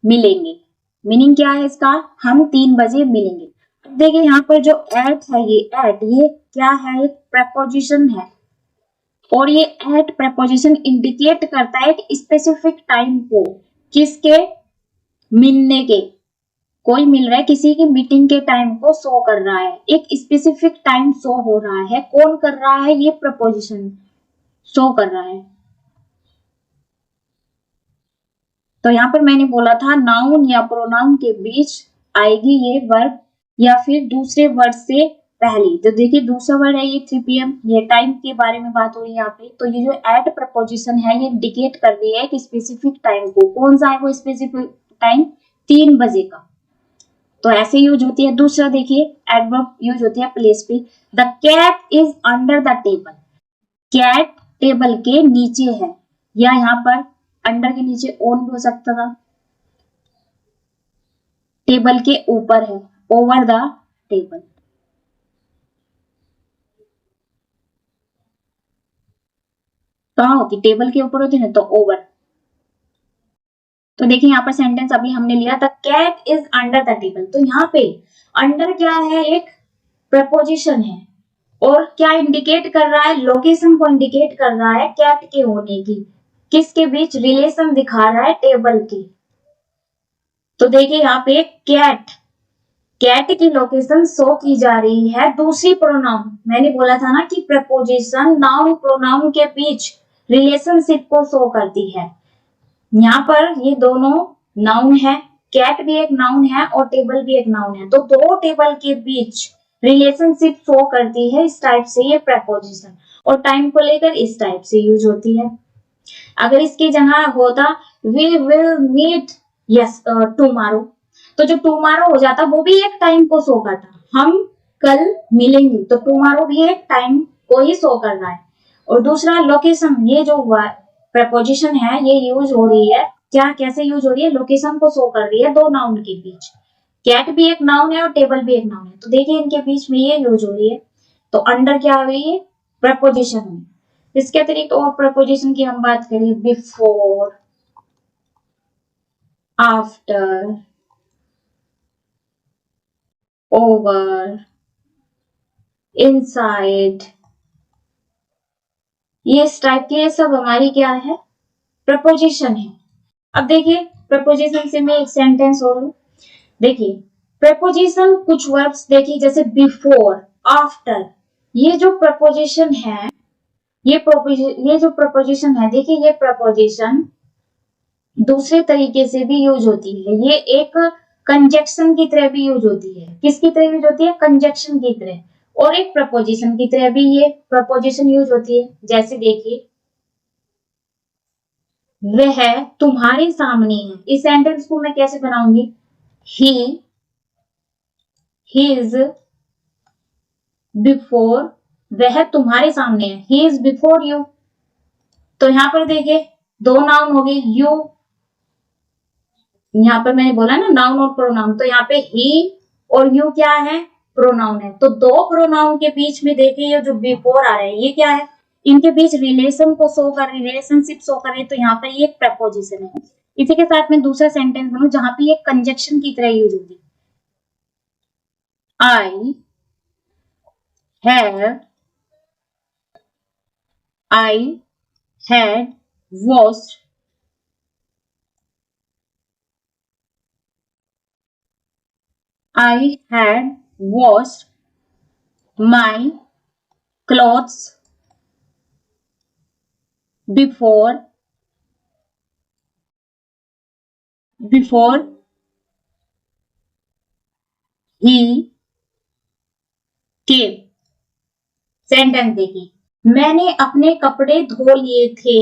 मिलेंगे। मीनिंग क्या है इसका, हम 3 बजे मिलेंगे। अब देखिए यहाँ पर जो एट है, ये एट ये क्या है, एक प्रपोजिशन है, और ये एट प्रपोजिशन इंडिकेट करता है एक स्पेसिफिक टाइम को, किसके, मिलने के, कोई मिल रहा है, किसी की मीटिंग के टाइम को शो कर रहा है, एक स्पेसिफिक टाइम शो हो रहा है, कौन कर रहा है, ये प्रपोजिशन शो कर रहा है। तो यहाँ पर मैंने बोला था नाउन या प्रोनाउन के बीच आएगी ये वर्ब या फिर दूसरे वर्ड से पहले। तो देखिए दूसरा वर्ड है ये 3 PM, ये टाइम के बारे में बात हो रही है यहाँ पे। तो ये जो एट प्रपोजिशन है ये इंडिकेट कर रही है कि स्पेसिफिक टाइम को, कौन सा है वो स्पेसिफिक टाइम, 3 बजे का। तो ऐसे यूज होती है। दूसरा देखिए एडवर्ब यूज होती है प्लेस पे, the cat is under the table, cat table के नीचे है, या यहाँ पर अंडर के नीचे ऑन भी हो सकता था, टेबल के ऊपर है, ओवर द टेबल। कहाँ होती, टेबल के ऊपर होती ना, तो ओवर। तो देखिए यहाँ पर सेंटेंस अभी हमने लिया था, cat is under the table. तो यहाँ पे अंडर क्या है, एक प्रपोजिशन है, और क्या इंडिकेट कर रहा है, लोकेशन को इंडिकेट कर रहा है कैट के होने की, किसके बीच, रिलेशन दिखा रहा है टेबल की। तो देखिए यहाँ पे कैट, कैट की लोकेशन शो की जा रही है दूसरी प्रोनाउन। मैंने बोला था ना कि प्रपोजिशन नाउन प्रोनाउन के बीच रिलेशनशिप को शो करती है। यहाँ पर ये दोनों नाउन है, कैट भी एक नाउन है और टेबल भी एक नाउन है, तो दो टेबल के बीच रिलेशनशिप शो करती है इस टाइप से ये प्रपोजिशन, और टाइम को लेकर इस टाइप से यूज होती है। अगर इसकी जगह होता we will meet yes tomorrow, तो जो टुमारो हो जाता वो भी एक टाइम को शो करता, हम कल मिलेंगे, तो टुमारो भी एक टाइम को ही शो कर रहा है। और दूसरा लोकेशन, ये जो प्रपोजिशन है ये यूज हो रही है क्या, कैसे यूज हो रही है, लोकेशन को शो कर रही है दो नाउन के बीच। कैट भी एक नाउन है और टेबल भी एक नाउन है, तो देखिए इनके बीच में ये यूज हो रही है। तो अंडर क्या हुई है, प्रपोजिशन हुई। इसके अतिरिक्त और प्रपोजिशन की हम बात करें, बिफोर, आफ्टर, ओवर, इनसाइड, ये इस टाइप के, ये सब हमारी क्या है, प्रपोजिशन है। अब देखिए प्रपोजिशन से मैं एक सेंटेंस और लूं। देखिए प्रपोजिशन कुछ वर्ब्स देखिए, जैसे बिफोर, आफ्टर, ये जो प्रपोजिशन है, ये जो प्रपोजिशन है, देखिए ये प्रपोजिशन दूसरे तरीके से भी यूज होती है। ये एक कंजक्शन की तरह भी यूज होती है। किसकी तरह यूज होती है, कंजक्शन की तरह, और एक प्रपोजिशन की तरह भी ये प्रपोजिशन यूज होती है। जैसे देखिए, वह तुम्हारे सामने है, इस सेंटेंस को मैं कैसे बनाऊंगी, ही इज बिफोर, वह तुम्हारे सामने है, ही इज बिफोर यू। तो यहां पर देखिए दो नाउन हो गए, यू, यहाँ पर मैंने बोला ना नाउन और प्रोनाउन, तो यहाँ पे ही और यू क्या है, प्रोनाउन है। तो दो प्रोनाउन के बीच में देखिए ये जो बिफोर आ रहा है ये क्या है, इनके बीच रिलेशन को शो कर रही, रिलेशनशिप शो कर रही है, तो यहाँ पर ये एक प्रपोजिशन है। इसी के साथ में दूसरा सेंटेंस बनू जहां पे ये कंजक्शन की तरह यूज होगी, I have, I had washed, I had washed my clothes before he came। Sentence देखिए, मैंने अपने कपड़े धो लिए थे।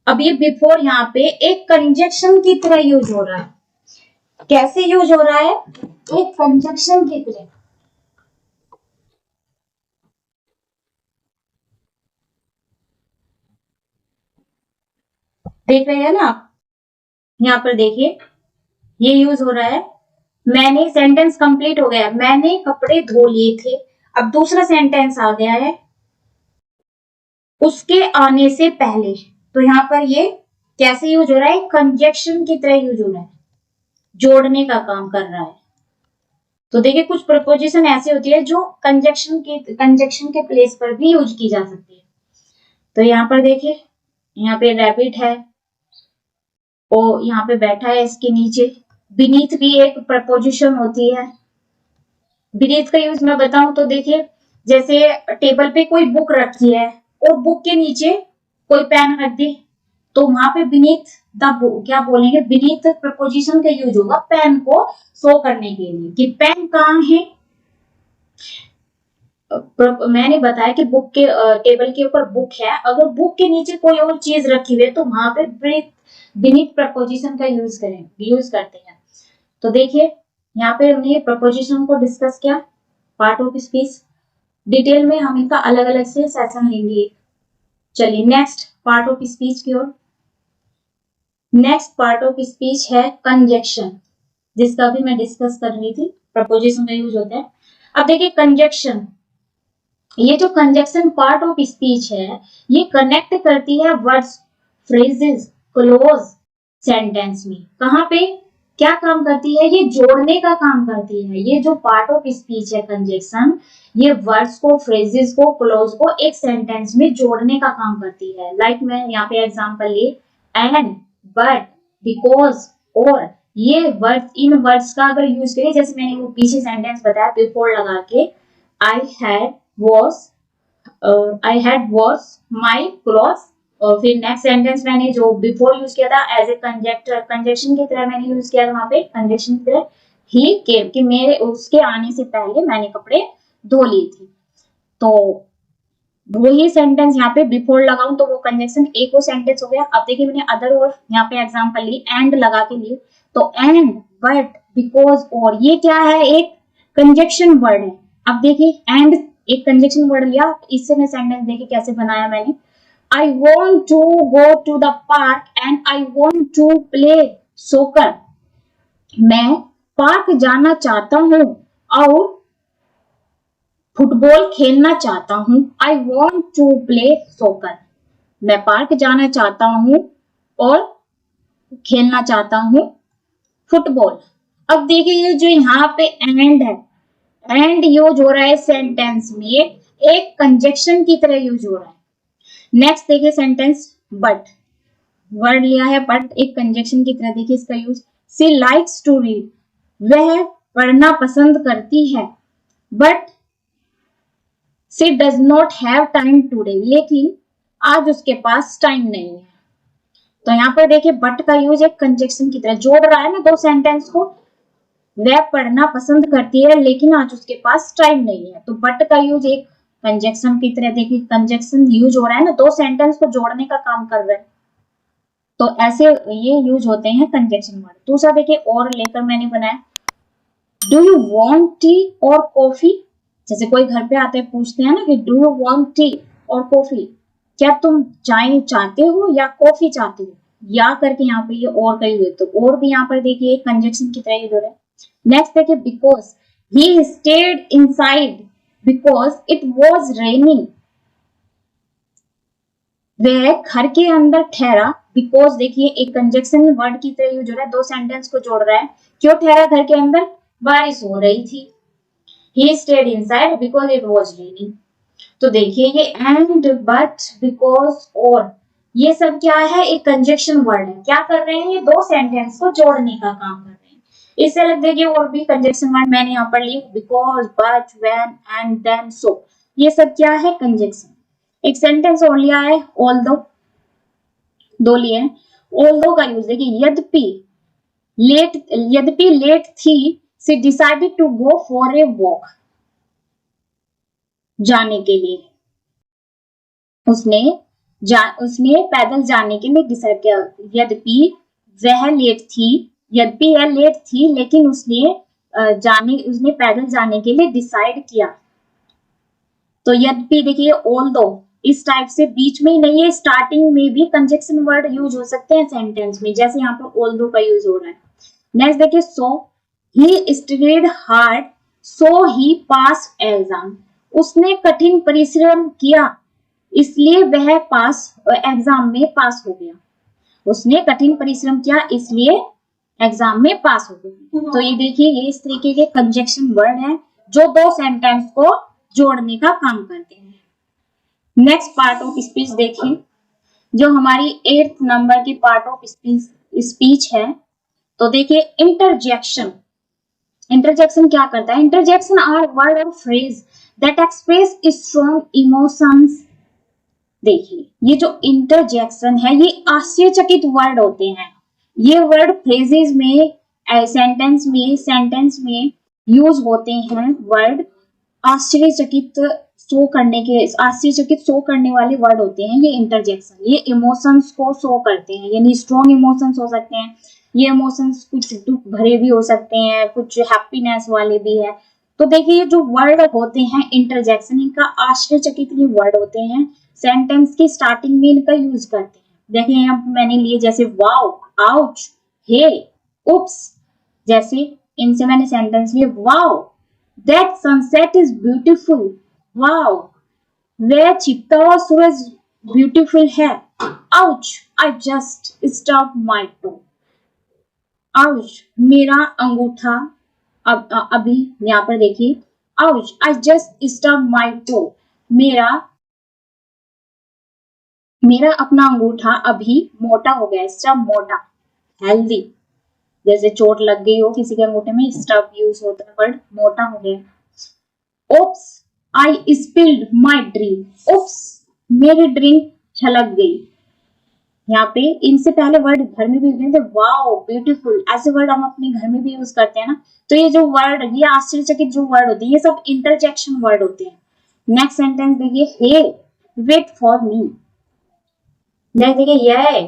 अब ये बिफोर यहाँ पे एक कंजक्शन की तरह यूज हो रहा है। कैसे यूज हो रहा है, एक कंजक्शन की तरह। देख रहे हैं ना आप, यहाँ पर देखिए ये यूज हो रहा है। मैंने, सेंटेंस कंप्लीट हो गया, मैंने कपड़े धो लिए थे। अब दूसरा सेंटेंस आ गया है, उसके आने से पहले। तो यहाँ पर ये कैसे यूज हो रहा है, कंजक्शन की तरह यूज हो रहा है, जोड़ने का काम कर रहा है। तो देखिए कुछ प्रपोजिशन ऐसी होती है जो कंजक्शन के प्लेस पर भी यूज की जा सकती है। तो यहाँ पर देखिए, यहाँ पे रैबिट है, और यहाँ पे बैठा है इसके नीचे। बीनीथ भी एक प्रपोजिशन होती है। बीनीथ का यूज मैं बताऊं तो देखिए, जैसे टेबल पे कोई बुक रखी है और बुक के नीचे कोई पेन रख दी, तो वहां पे बीनीथ द बुक क्या बोलेंगे, बीनीथ प्रपोजिशन का यूज होगा पेन को शो करने के लिए कि पेन कहाँ है। मैंने बताया कि बुक के टेबल के ऊपर बुक है, अगर बुक के नीचे कोई और चीज रखी हुई है तो वहां पे बीनीथ प्रपोजिशन का यूज करते हैं। तो देखिए यहाँ पे हमने प्रपोजिशन को डिस्कस किया, पार्ट ऑफ स्पीच। डिटेल में हम इनका अलग अलग से सेशन लेंगे। चलिए नेक्स्ट पार्ट ऑफ स्पीच की ओर। नेक्स्ट पार्ट ऑफ स्पीच है कंजक्शन, जिसका भी मैं डिस्कस कर रही थी, प्रपोजिशन का यूज होता है। अब देखिए कंजक्शन, ये जो कंजक्शन पार्ट ऑफ स्पीच है ये कनेक्ट करती है वर्ड्स, फ्रेजेस, क्लोज सेंटेंस में। कहाँ पे क्या काम करती है? ये जोड़ने का काम करती है। ये जो पार्ट ऑफ स्पीच है कंजक्शन, ये वर्ड्स को, फ्रेजेस को, क्लोज को एक सेंटेंस में जोड़ने का काम करती है। लाइक मैं यहाँ पे एग्जांपल ली, एंड, बट, बिकॉज, और, ये वर्ड्स, इन वर्ड्स का अगर यूज करें, जैसे मैंने वो पीछे सेंटेंस बताया बिफोर लगा के, I had wash my cloth, और फिर नेक्स्ट सेंटेंस मैंने जो बिफोर यूज किया था एज ए कंजक्शन की तरह मैंने यूज किया था, वहां पे कंजक्शन की तरह ही केम, कि मेरे उसके आने से पहले मैंने कपड़े धो लिए थे। तो वही सेंटेंस यहाँ पे बिफोर लगाऊं तो वो कंजक्शन एक वो सेंटेंस हो गया। अब देखिए मैंने अदर और यहाँ पे एग्जांपल ली, एंड लगा के लिए, तो एंड, बट, बिकॉज, और, ये क्या है? एक कंजक्शन वर्ड है। अब देखिए एंड एक कंजक्शन वर्ड लिया, इससे मैं सेंटेंस देखिए कैसे बनाया मैंने, I want to go to the park and I want to play soccer, मैं पार्क जाना चाहता हूँ और फुटबॉल खेलना चाहता हूँ। आई वॉन्ट टू प्ले सोकर, मैं पार्क जाना चाहता हूँ और खेलना चाहता हूँ फुटबॉल। अब देखिए ये जो यहाँ पे एंड है, एंड यूज हो रहा है सेंटेंस में एक कंजक्शन की तरह यूज हो रहा है। नेक्स्ट देखिए सेंटेंस बट, वर्ड लिया है बट एक कंजक्शन की तरह, देखिए इसका use, she likes to read, वह पढ़ना पसंद करती है, but she does not have time today, लेकिन आज उसके पास टाइम नहीं है। तो यहाँ पर देखिए बट का यूज एक कंजक्शन की तरह जोड़ रहा है ना दो सेंटेंस को, वह पढ़ना पसंद करती है लेकिन आज उसके पास टाइम नहीं है, तो बट का यूज एक कंजक्शन की तरह, देखिए कंजक्शन यूज हो रहा है ना, दो सेंटेंस को जोड़ने का काम कर रहा है, तो ऐसे ये यूज होते हैं कंजक्शन वर्ड। दूसरा देखिए और लेकर मैंने बनाया, डू यू वांट टी और कॉफी, जैसे कोई घर पे आते हैं पूछते हैं ना कि डू यू वांट टी और कॉफी, क्या तुम चाय चाहते हो या कॉफी चाहते हो, या करके यहाँ पे ये और का यूज, तो और भी यहाँ पर देखिए कंजक्शन की तरह यूज हो रहा है। नेक्स्ट देखिए because, he stayed inside because it was raining, वह घर के अंदर ठहरा, बिकॉज देखिए एक कंजक्शन वर्ड की तरह यूज हो रहा है, दो सेंटेंस को जोड़ रहा है। क्यों ठहरा घर के अंदर? बारिश हो रही थी। He stayed inside because it was raining. तो देखिए ये एंड, बट, बिकॉज, और, ये सब क्या है? एक कंजक्शन वर्ड है। क्या कर रहे हैं? ये दो सेंटेंस को जोड़ने का काम कर रहे हैं। इससे अलग देखिए और भी कंजक्शन वर्ड मैंने यहाँ पर ली, because, but, when, and, then, so, ये सब क्या है? कंजक्शन। एक सेंटेंस और लिया है ऑल्दो, दो लिए हैं। ऑल्दो का यूज देखिए, यद्यपि लेट थी, she decided to go for a walk, जाने के लिए उसने पैदल जाने के लिए डिसाइड किया। यद्यपि वह लेट थी लेकिन उसने पैदल जाने के लिए डिसाइड किया। तो यद्यपि देखिए ऑल्दो इस टाइप से बीच में ही नहीं है, स्टार्टिंग में भी कंजक्शन वर्ड यूज हो सकते हैं सेंटेंस में, जैसे यहाँ पर ऑल्दो का यूज हो रहा है। नेक्स्ट देखिए so, he studied hard so he pass exam, उसने कठिन परिश्रम किया इसलिए वह एग्जाम में पास हो गया। उसने कठिन परिश्रम किया इसलिए एग्जाम में पास हो गया। तो ये देखिए ये इस तरीके के कंजक्शन वर्ड है जो दो सेंटेंस को जोड़ने का काम करते हैं। नेक्स्ट पार्ट ऑफ स्पीच देखिए, जो हमारी 8th नंबर की पार्ट ऑफ स्पीच है। तो देखिए इंटरजेक्शन। इंटरजेक्शन क्या करता है? इंटरजेक्शन आर वर्ड और phrase that express strong emotions. देखिए ये जो इंटरजेक्शन है ये आश्चर्यचकित वर्ड होते हैं। ये वर्ड फ्रेजेस में, सेंटेंस में यूज होते हैं। वर्ड आश्चर्यचकित शो करने वाले वर्ड होते हैं ये इंटरजेक्शन। ये इमोशंस को शो करते हैं, यानी स्ट्रॉन्ग इमोशंस हो सकते हैं। ये इमोशंस कुछ दुख भरे भी हो सकते हैं, कुछ हैप्पीनेस वाले भी है। तो देखिए ये जो वर्ड होते हैं इंटरजेक्शन, इनका आश्चर्यचकित ये वर्ड होते हैं, सेंटेंस की स्टार्टिंग में इनका यूज करते हैं। देखें यहाँ पे मैंने लिए जैसे वाओ, आउच, हे, उप्स, जैसे इनसे मैंने सेंटेंस लिए wow that sunset is beautiful, wow वह छिपता हुआ सूरज ब्यूटीफुल है, ouch I just stop my toe, ouch मेरा अंगूठा अभी यहाँ पर देखिए, ouch I just stub my toe, मेरा मेरा अपना अंगूठा अभी मोटा हो गया, स्टब मोटा, हेल्दी, जैसे चोट लग गई हो किसी के अंगूठे में, स्टब यूज होता है वर्ड, मोटा हो गया। ओप्स आई स्पिल्ड माई ड्रिंक, ओप्स मेरी ड्रिंक छलक गई। यहाँ पे इनसे पहले वर्ड घर में भी यूज थे, वाओ ब्यूटीफुल, ऐसे वर्ड हम अपने घर में भी यूज करते हैं ना। तो ये जो वर्ड, ये आश्चर्यचकित जो वर्ड होते हैं, ये सब इंटरजेक्शन वर्ड होते हैं। नेक्स्ट सेंटेंस देखिए, हे वेट फॉर मी, नेक्स्ट देखिए, ये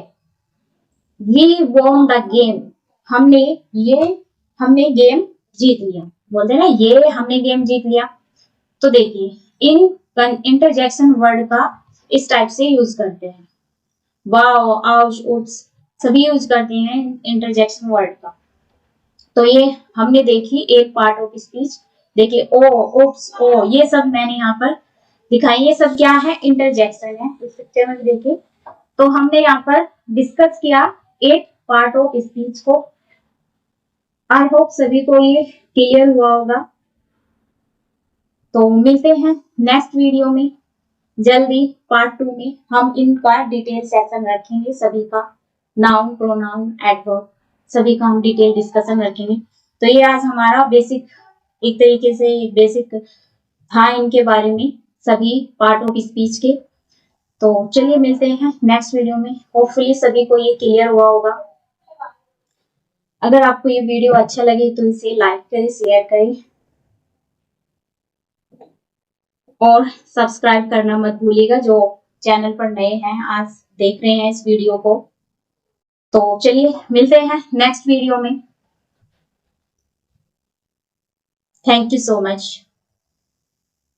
वी वॉन द गेम, हमने गेम जीत लिया, बोलते हैं ना ये हमने गेम जीत लिया। तो देखिए इन इंटरजेक्शन वर्ड का इस टाइप से यूज करते हैं, वाओ, आउच, उप्स सभी यूज करते हैं इंटरजेक्शन वर्ड का। तो ये हमने देखी एक पार्ट ऑफ स्पीच। देखिए ओ, उप्स, ओ, ये सब मैंने यहाँ पर दिखाई, ये सब क्या है, इंटरजेक्शन है। इस पिक्चर में देखिए, तो हमने यहाँ पर डिस्कस किया एक पार्ट ऑफ स्पीच को। आई होप सभी को ये क्लियर हुआ होगा। तो मिलते हैं नेक्स्ट वीडियो में जल्दी, पार्ट 2 में हम इनका डिटेल सेशन रखेंगे, सभी का नाउन, प्रोनाउन, एडवर्ब सभी का हम डिटेल डिस्कशन रखेंगे। तो ये आज हमारा बेसिक, एक तरीके से बेसिक था इनके बारे में, सभी पार्ट ऑफ स्पीच के। तो चलिए मिलते हैं नेक्स्ट वीडियो में, होपफुली सभी को ये क्लियर हुआ होगा। अगर आपको ये वीडियो अच्छा लगे तो इसे लाइक करें, शेयर करें और सब्सक्राइब करना मत भूलिएगा, जो चैनल पर नए हैं, आज देख रहे हैं इस वीडियो को। तो चलिए मिलते हैं नेक्स्ट वीडियो में। Thank you so much.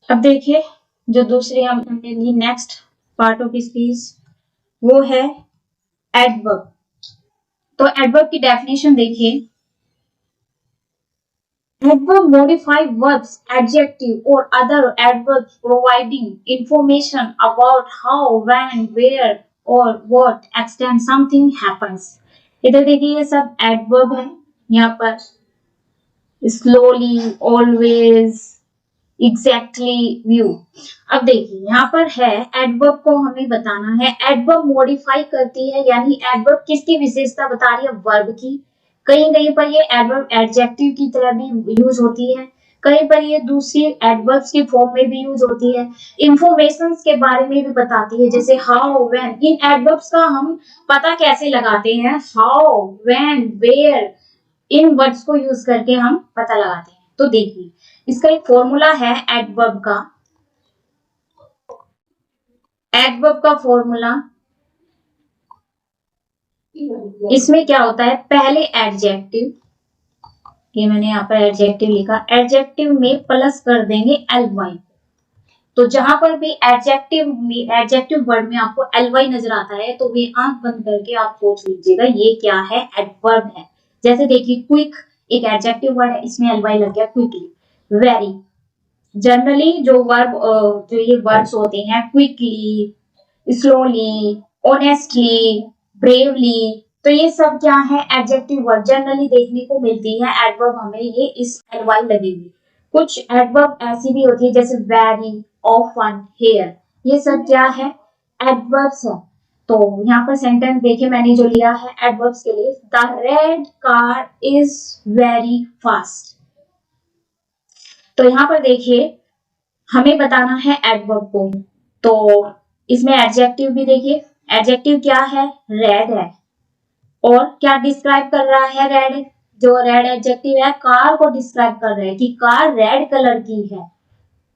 अब देखिए जो दूसरी हमने ली नेक्स्ट पार्ट ऑफ स्पीच, वो है एडवर्ब। तो एडवर्ब की डेफिनेशन देखिए, adverb modify verbs, adjective or other adverbs providing information about how, when, where or what extent something happens। इधर देखिए ये सब adverb है, यहाँ पर slowly, always, exactly, view। अब देखिए यहाँ पर है adverb को हमें बताना है, adverb modify करती है, यानी adverb किसकी विशेषता बता रही है, verb की। कहीं कहीं पर ये एडवर्ब एडजेक्टिव की तरह भी यूज होती है, कहीं पर ये दूसरी एडवर्ब्स की फॉर्म में भी यूज होती है, इंफॉर्मेशन के बारे में भी बताती है, जैसे हाउ, व्हेन। इन एडवर्ब्स का हम पता कैसे लगाते हैं, हाउ, व्हेन, वेयर, इन वर्ड्स को यूज करके हम पता लगाते हैं। तो देखिए इसका एक फॉर्मूला है एडवर्ब का, एडवर्ब का फॉर्मूला, इसमें क्या होता है, पहले एडजेक्टिव, ये मैंने यहाँ पर एडजेक्टिव लिखा, एडजेक्टिव में प्लस कर देंगे ly। तो जहां पर भी एडजेक्टिव वर्ड में आपको ly नजर आता है, तो वे आंख बंद करके आप सोच लीजिएगा ये क्या है, एडवर्ब है। जैसे देखिए क्विक एक एडजेक्टिव वर्ड है, इसमें ly लग गया, क्विकली, वेरी। जनरली जो वर्ब, जो ये वर्ड्स होते हैं, क्विकली, स्लोली, ऑनेस्टली, ब्रेवली, तो ये सब क्या है, एडजेक्टिव वर्ड जनरली देखने को मिलती है। एडवर्ब हमें ये इस ly लगेगी। कुछ एडवर्ब ऐसी भी होती है जैसे वेरी, ऑफन, हेयर, ये सब क्या है, एडवर्ब्स है। तो यहाँ पर सेंटेंस देखिए मैंने जो लिया है एडवर्ब्स के लिए, the red car is very fast. तो यहाँ पर देखिए हमें बताना है एडवर्ब को, तो इसमें एडजेक्टिव भी देखिए, एडजेक्टिव क्या है, रेड है, और क्या डिस्क्राइब कर रहा है, रेड, जो रेड एडजेक्टिव है कार को डिस्क्राइब कर रहा है कि कार रेड कलर की है।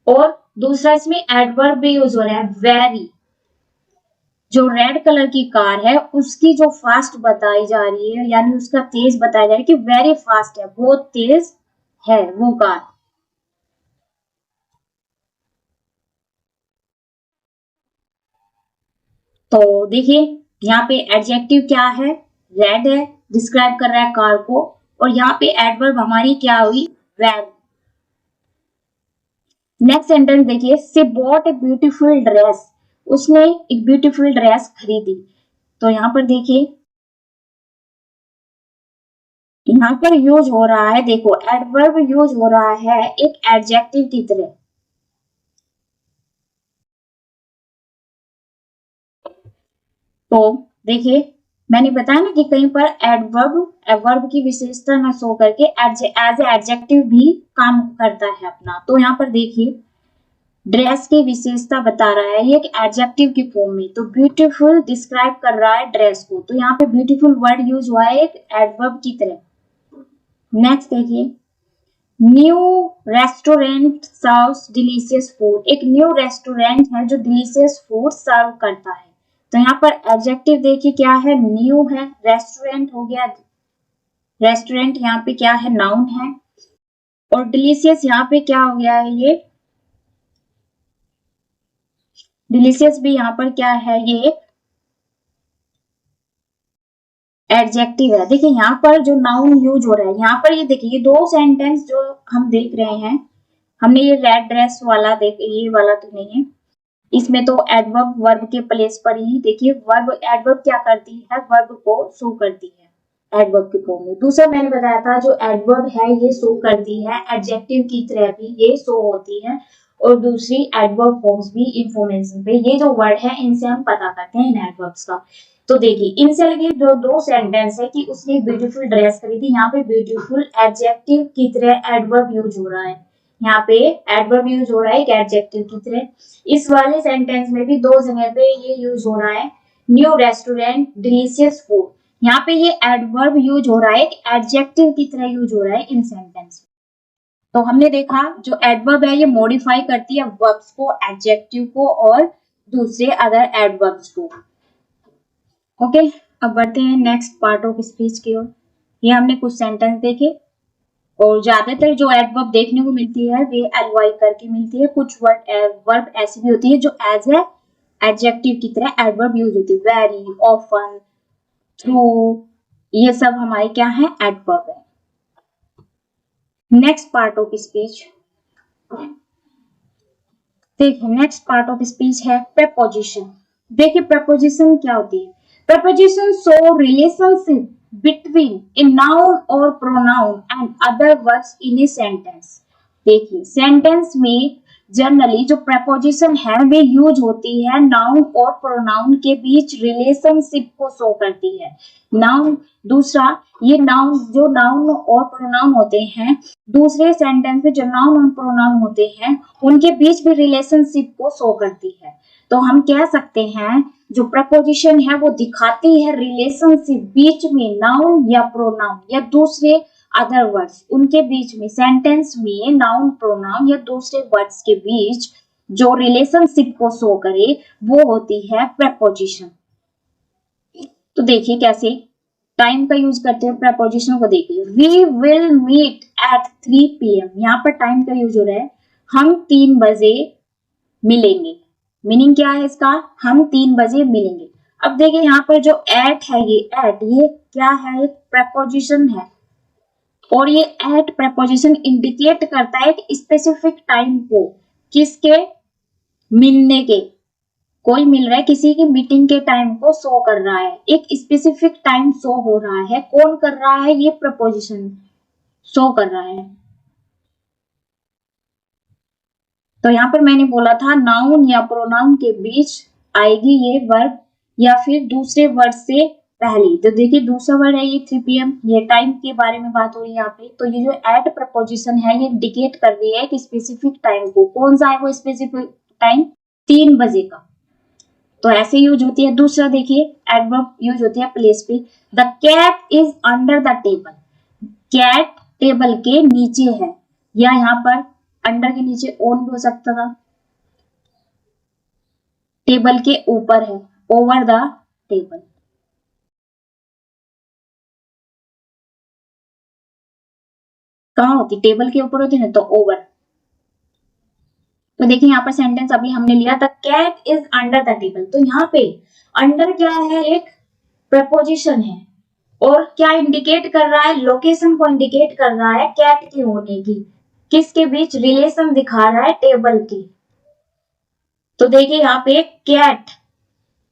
और दूसरा इसमें एडवर्ब भी यूज हो रहा है, वेरी, जो रेड कलर की कार है उसकी जो फास्ट बताई जा रही है, यानी उसका तेज बताया जा रहा है कि वेरी फास्ट है, बहुत तेज है वो कार। तो देखिए यहाँ पे एडजेक्टिव क्या है, रेड है, डिस्क्राइब कर रहा है कार को, और यहाँ पे एडवर्ब हमारी क्या हुई, वेर। नेक्स्ट सेंटेंस देखिए, she bought a beautiful dress, उसने एक ब्यूटीफुल ड्रेस खरीदी। तो यहाँ पर देखिए, यहाँ पर यूज हो रहा है, देखो एडवर्ब यूज हो रहा है एक एडजेक्टिव की तरह। तो देखिए, मैंने बताया ना कि कहीं पर एडवर्ब एडवर्ब की विशेषता न शो करके एज ए एडजेक्टिव भी काम करता है अपना। तो यहाँ पर देखिए, ड्रेस की विशेषता बता रहा है ये एक एडजेक्टिव की फॉर्म में। तो ब्यूटीफुल डिस्क्राइब कर रहा है ड्रेस को, तो यहाँ पे ब्यूटीफुल वर्ड यूज हुआ है एक एडवर्ब की तरह। नेक्स्ट देखिए, new restaurant serves delicious food, एक न्यू रेस्टोरेंट है जो डिलीशियस फूड सर्व करता है। तो यहाँ पर एडजेक्टिव देखिए क्या है, न्यू है, रेस्टोरेंट हो गया, रेस्टोरेंट यहाँ पे क्या है, नाउन है, और डिलीशियस यहाँ पे क्या हो गया है, ये डिलीशियस भी यहाँ पर क्या है, ये एडजेक्टिव है। देखिए यहाँ पर जो नाउन यूज हो रहा है, यहाँ पर ये देखिए, ये दो सेंटेंस जो हम देख रहे हैं, हमने ये रेड ड्रेस वाला देख, ये वाला तो नहीं है, इसमें तो एडवर्ब वर्ब के प्लेस पर ही देखिए, वर्ब एडवर्ब क्या करती है, वर्ब को शो करती है एडवर्ब के फॉर्म में। दूसरा मैंने बताया था जो एडवर्ब है ये शो करती है एडजेक्टिव की तरह भी ये शो होती है, और दूसरी एडवर्ब फॉर्म्स भी इंफॉर्मेशन पे, ये जो वर्ड है इनसे हम पता करते हैं इन एडवर्ब्स का। तो देखिए इनसे लगे जो दो सेंटेंस है कि उसने ब्यूटीफुल ड्रेस खरीदी, यहाँ पे ब्यूटीफुल एडजेक्टिव की तरह एडवर्ब यूज हो रहा है, यहाँ पे एडवर्ब यूज हो रहा है एक एडजेक्टिव की तरह। इस वाले सेंटेंस में भी दो जगह पे ये यूज हो रहा है, न्यू रेस्टोरेंट डिलीशियस फूड, यहाँ पे ये एडवर्ब यूज हो रहा है एक एडजेक्टिव की तरह यूज हो रहा है इन सेंटेंस। तो हमने देखा जो एडवर्ब है ये मॉडिफाई करती है वर्ब्स को, एडजेक्टिव को और दूसरे अदर एडवर्ब्स को। ओके, अब बढ़ते हैं नेक्स्ट पार्ट ऑफ स्पीच की ओर। ये हमने कुछ सेंटेंस देखे, और ज्यादातर जो एडवर्ब देखने को मिलती है वे एलवाई करके मिलती है। कुछ वर्ब ऐसी भी होती है जो एज ए एडजेक्टिव की तरह एडवर्ब यूज होती है, वेरी, ऑफन, थ्रू, ये सब हमारे क्या है, एडवर्ब है। नेक्स्ट पार्ट ऑफ स्पीच देखिए, नेक्स्ट पार्ट ऑफ स्पीच है प्रपोजिशन। देखिए प्रपोजिशन क्या होती है, preposition show relationship between a noun और pronoun and other words in a sentence. देखिए सेंटेंस में जनरली जो प्रपोजिशन है वे यूज होती है नाउन और प्रोनाउन के बीच रिलेशनशिप को शो करती है। नाउन, दूसरा ये नाउन, जो नाउन और प्रोनाउन होते हैं, दूसरे सेंटेंस में जो नाउन और प्रोनाउन होते हैं उनके बीच भी रिलेशनशिप को शो करती है। तो हम कह सकते हैं जो प्रपोजिशन है वो दिखाती है रिलेशनशिप बीच में नाउन या प्रोनाउन या दूसरे अदर वर्ड्स, उनके बीच में सेंटेंस में नाउन प्रोनाउन या दूसरे वर्ड्स के बीच जो रिलेशनशिप को शो करे वो होती है प्रपोजिशन। तो देखिए कैसे टाइम का यूज करते हैं प्रपोजिशन को, देखिए we will meet at 3 PM, यहाँ पर टाइम का यूज हो रहा है, हम 3 बजे मिलेंगे। मीनिंग क्या है इसका, हम 3 बजे मिलेंगे। अब देखिए यहाँ पर जो एट है, ये एट ये क्या है, एक प्रपोजिशन है, और ये एट प्रपोजिशन इंडिकेट करता है एक स्पेसिफिक टाइम को, किसके, मिलने के, कोई मिल रहा है, किसी की मीटिंग के टाइम को शो कर रहा है, एक स्पेसिफिक टाइम शो हो रहा है, कौन कर रहा है, ये प्रपोजिशन शो कर रहा है। तो यहाँ पर मैंने बोला था नाउन या प्रोनाउन के बीच आएगी ये वर्ब या फिर दूसरे वर्ड से पहले। तो देखिए दूसरा वर्ड है ये 3 PM, ये टाइम के बारे में बात हो रही है यहाँ पे। तो ये जो एट प्रपोजिशन है ये इंडिकेट कर रही है कि स्पेसिफिक टाइम को, कौन सा है वो स्पेसिफिक टाइम, 3 बजे का। तो ऐसे यूज होती है। दूसरा देखिए एडवर्ब यूज होती है प्लेस पे, the cat is under the table, cat table के नीचे है, या यहाँ पर अंडर के नीचे ओन भी हो सकता था, टेबल के ऊपर है, ओवर द टेबल। कहाँ होती, टेबल के ऊपर होती है तो ओवर। तो देखिए यहाँ पर सेंटेंस अभी हमने लिया the cat is under the table. तो यहाँ पे अंडर क्या है, एक प्रपोजिशन है और क्या इंडिकेट कर रहा है, लोकेशन को इंडिकेट कर रहा है कैट के होने की। किसके बीच रिलेशन दिखा रहा है, टेबल की। तो देखिए यहाँ पे कैट,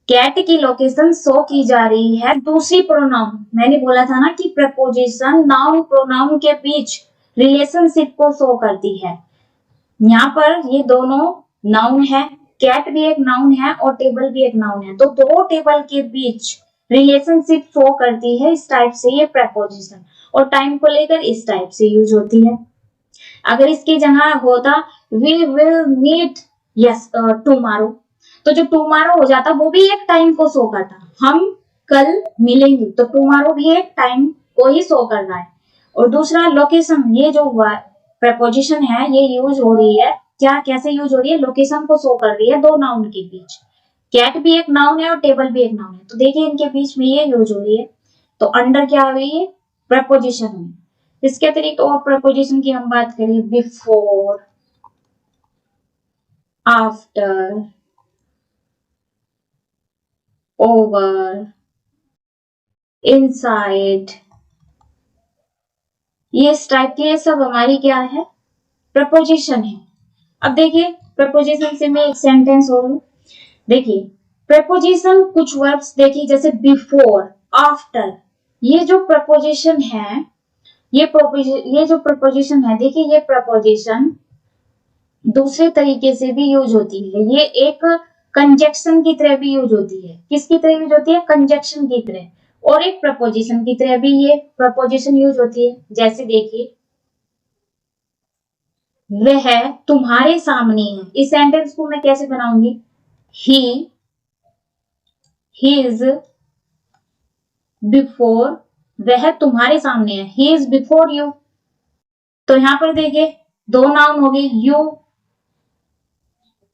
कैट की लोकेशन शो की जा रही है दूसरी प्रोनाउन। मैंने बोला था ना कि प्रपोजिशन नाउन प्रोनाउन के बीच रिलेशनशिप को शो करती है। यहाँ पर ये दोनों नाउन है, कैट भी एक नाउन है और टेबल भी एक नाउन है। तो दो टेबल के बीच रिलेशनशिप शो करती है इस टाइप से ये प्रपोजिशन, और टाइम को लेकर इस टाइप से यूज होती है। अगर इसकी जगह होता we will meet yes tomorrow, तो जो टुमारो हो जाता वो भी एक टाइम को शो करता, हम कल मिलेंगे, तो टुमारो भी एक टाइम को ही शो कर रहा है। और दूसरा लोकेशन, ये जो प्रपोजिशन है ये यूज हो रही है, क्या कैसे यूज हो रही है, लोकेशन को शो कर रही है दो नाउन के बीच। कैट भी एक नाउन है और टेबल भी एक नाउन है, तो देखिए इनके बीच में ये यूज हो रही है। तो अंडर क्या हुई है, प्रपोजिशन हुई। इसके अतिरिक्त और प्रपोजिशन की हम बात करें, बिफोर, आफ्टर, ओवर, इनसाइड, ये इस टाइप के, ये सब हमारी क्या है, प्रपोजिशन है। अब देखिए प्रपोजिशन से मैं एक सेंटेंस और लूं। देखिए प्रपोजिशन कुछ वर्ब्स देखिए जैसे बिफोर, आफ्टर, ये जो प्रपोजिशन है, ये जो प्रपोजिशन है, देखिए ये प्रपोजिशन दूसरे तरीके से भी यूज होती है। ये एक कंजक्शन की तरह भी यूज होती है। किसकी तरह यूज होती है, कंजक्शन की तरह, और एक प्रपोजिशन की तरह भी ये प्रपोजिशन यूज होती है। जैसे देखिए वह तुम्हारे सामने है, इस सेंटेंस को मैं कैसे बनाऊंगी, ही इज बिफोर, वह तुम्हारे सामने है, ही इज बिफोर यू। तो यहां पर देखिए दो नाउन हो गए, यू,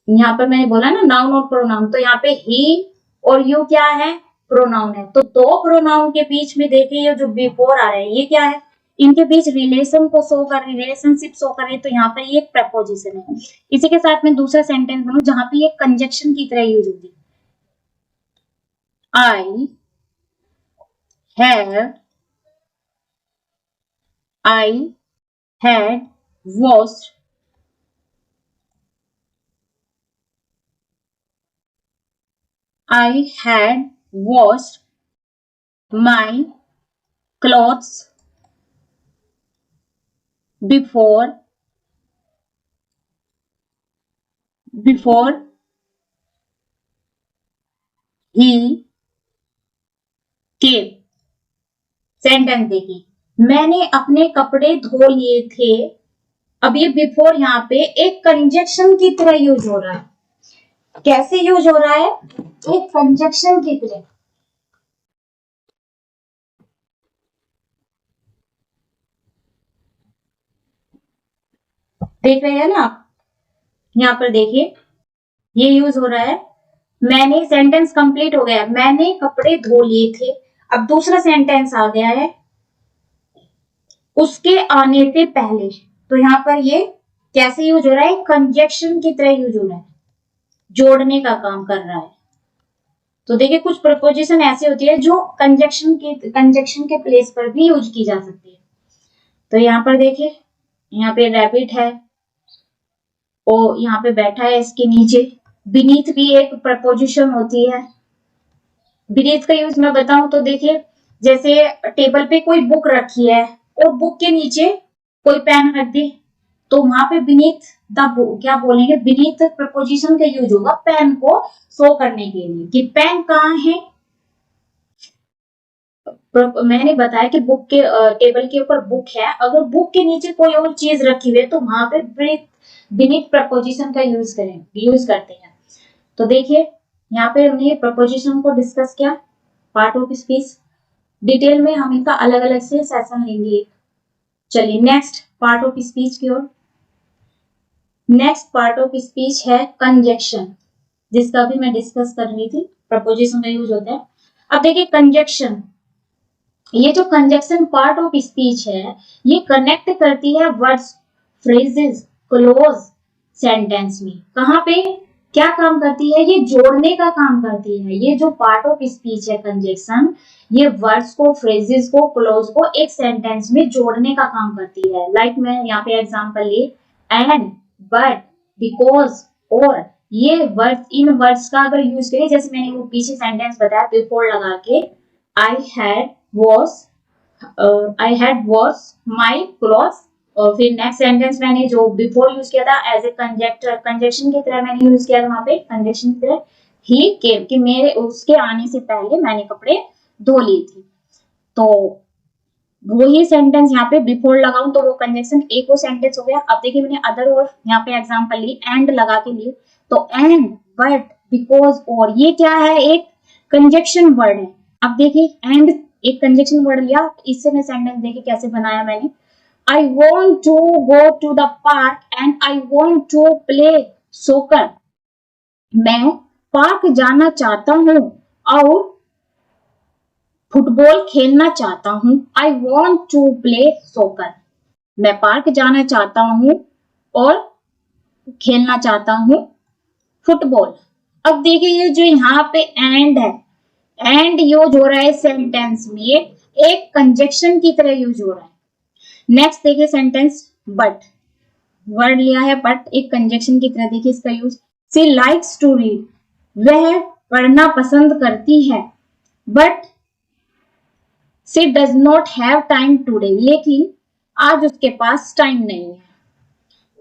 यहाँ पर मैंने बोला ना नाउन और प्रोनाउन, तो यहाँ पे ही और यू क्या है, प्रोनाउन है। तो दो प्रोनाउन के बीच में देखिए ये जो बिफोर आ रहा है ये क्या है, इनके बीच रिलेशन को शो कर रही है, रिलेशनशिप शो कर रही है, तो यहाँ पर ये प्रपोजिशन है। इसी के साथ में दूसरा सेंटेंस बनू जहां पे ये कंजक्शन की तरह यूज होगी। I had washed I had washed my clothes before he came। Sentence देखिए, मैंने अपने कपड़े धो लिए थे। अब ये बिफोर यहाँ पे एक कंजक्शन की तरह यूज हो रहा है। कैसे यूज हो रहा है, एक कंजक्शन की तरह। देख रहे हैं ना आप, यहाँ पर देखिए ये यूज हो रहा है। मैंने, सेंटेंस कंप्लीट हो गया, मैंने कपड़े धो लिए थे। अब दूसरा सेंटेंस आ गया है, उसके आने से पहले। तो यहाँ पर ये कैसे यूज हो रहा है, कंजक्शन की तरह यूज हो रहा है, जोड़ने का काम कर रहा है। तो देखिए कुछ प्रपोजिशन ऐसी होती है जो कंजक्शन के प्लेस पर भी यूज की जा सकती है। तो यहाँ पर देखिए, यहाँ पे रैबिट है और यहाँ पे बैठा है इसके नीचे। बीनीथ भी एक प्रपोजिशन होती है। बीनीथ का यूज मैं बताऊं तो देखिए, जैसे टेबल पे कोई बुक रखी है और बुक के नीचे कोई पेन रख दी, तो वहां पे बीनीथ द बुक क्या बोलेंगे, बीनीथ प्रपोजिशन का यूज होगा पेन को शो करने के लिए कि पेन कहाँ है। मैंने बताया कि बुक के टेबल के ऊपर बुक है, अगर बुक के नीचे कोई और चीज रखी हुई है तो वहां पे बीनीथ प्रपोजिशन का यूज करते हैं। तो देखिए यहाँ पे हमने प्रपोजिशन को डिस्कस किया, पार्ट ऑफ स्पीच। डिटेल में हम इनका अलग अलग से सेशन लेंगे। चलिए नेक्स्ट पार्ट ऑफ स्पीच की ओर। नेक्स्ट पार्ट ऑफ स्पीच है कंजक्शन, जिसका भी मैं डिस्कस कर रही थी, प्रपोजिशन का यूज होता है। अब देखिए कंजक्शन, ये जो कंजक्शन पार्ट ऑफ स्पीच है ये कनेक्ट करती है वर्ड्स, फ्रेजेस, क्लोज, सेंटेंस में। कहाँ पे क्या काम करती है, ये जोड़ने का काम करती है। ये जो पार्ट ऑफ स्पीच है कंजक्शन, ये वर्ड्स को, फ्रेजेस को, क्लोज को एक सेंटेंस में जोड़ने का काम करती है। लाइक मैं यहाँ पे एग्जांपल ली, एंड, बट, बिकॉज, और, ये वर्ड्स, इन वर्ड्स का अगर यूज करें, जैसे मैंने वो पीछे सेंटेंस बताया बिफोर लगा के, I had wash my cloth, और फिर नेक्स्ट सेंटेंस मैंने जो बिफोर यूज किया था एज ए कंजक्शन की तरह मैंने यूज किया था वहां पे, कंजक्शन की तरह, ही केम, कि मेरे उसके आने से पहले मैंने कपड़े धो लिए थे। तो वही सेंटेंस यहाँ पे बिफोर लगाऊं तो वो कंजक्शन एक वो सेंटेंस हो गया। अब देखिए मैंने अदर और यहाँ पे एग्जांपल ली, एंड लगा के ली, तो एंड, बट, बिकॉज, और, ये क्या है, एक कंजक्शन वर्ड है। अब देखिए एंड एक कंजक्शन वर्ड लिया, इससे मैं सेंटेंस देखिए कैसे बनाया मैंने, I want to go to the park and I want to play soccer. मैं पार्क जाना चाहता हूँ और फुटबॉल खेलना चाहता हूँ। I want to play soccer. मैं पार्क जाना चाहता हूँ और खेलना चाहता हूँ फुटबॉल। अब देखिए ये जो यहाँ पे एंड है, एंड यूज हो रहा है सेंटेंस में, एक कंजक्शन की तरह यूज हो रहा है। नेक्स्ट देखिए सेंटेंस, बट, वर्ड लिया है बट एक कंजक्शन की तरह, देखिए इसका use, she likes to read, वह पढ़ना पसंद करती है, but she does not have time today, लेकिन आज उसके पास टाइम नहीं है।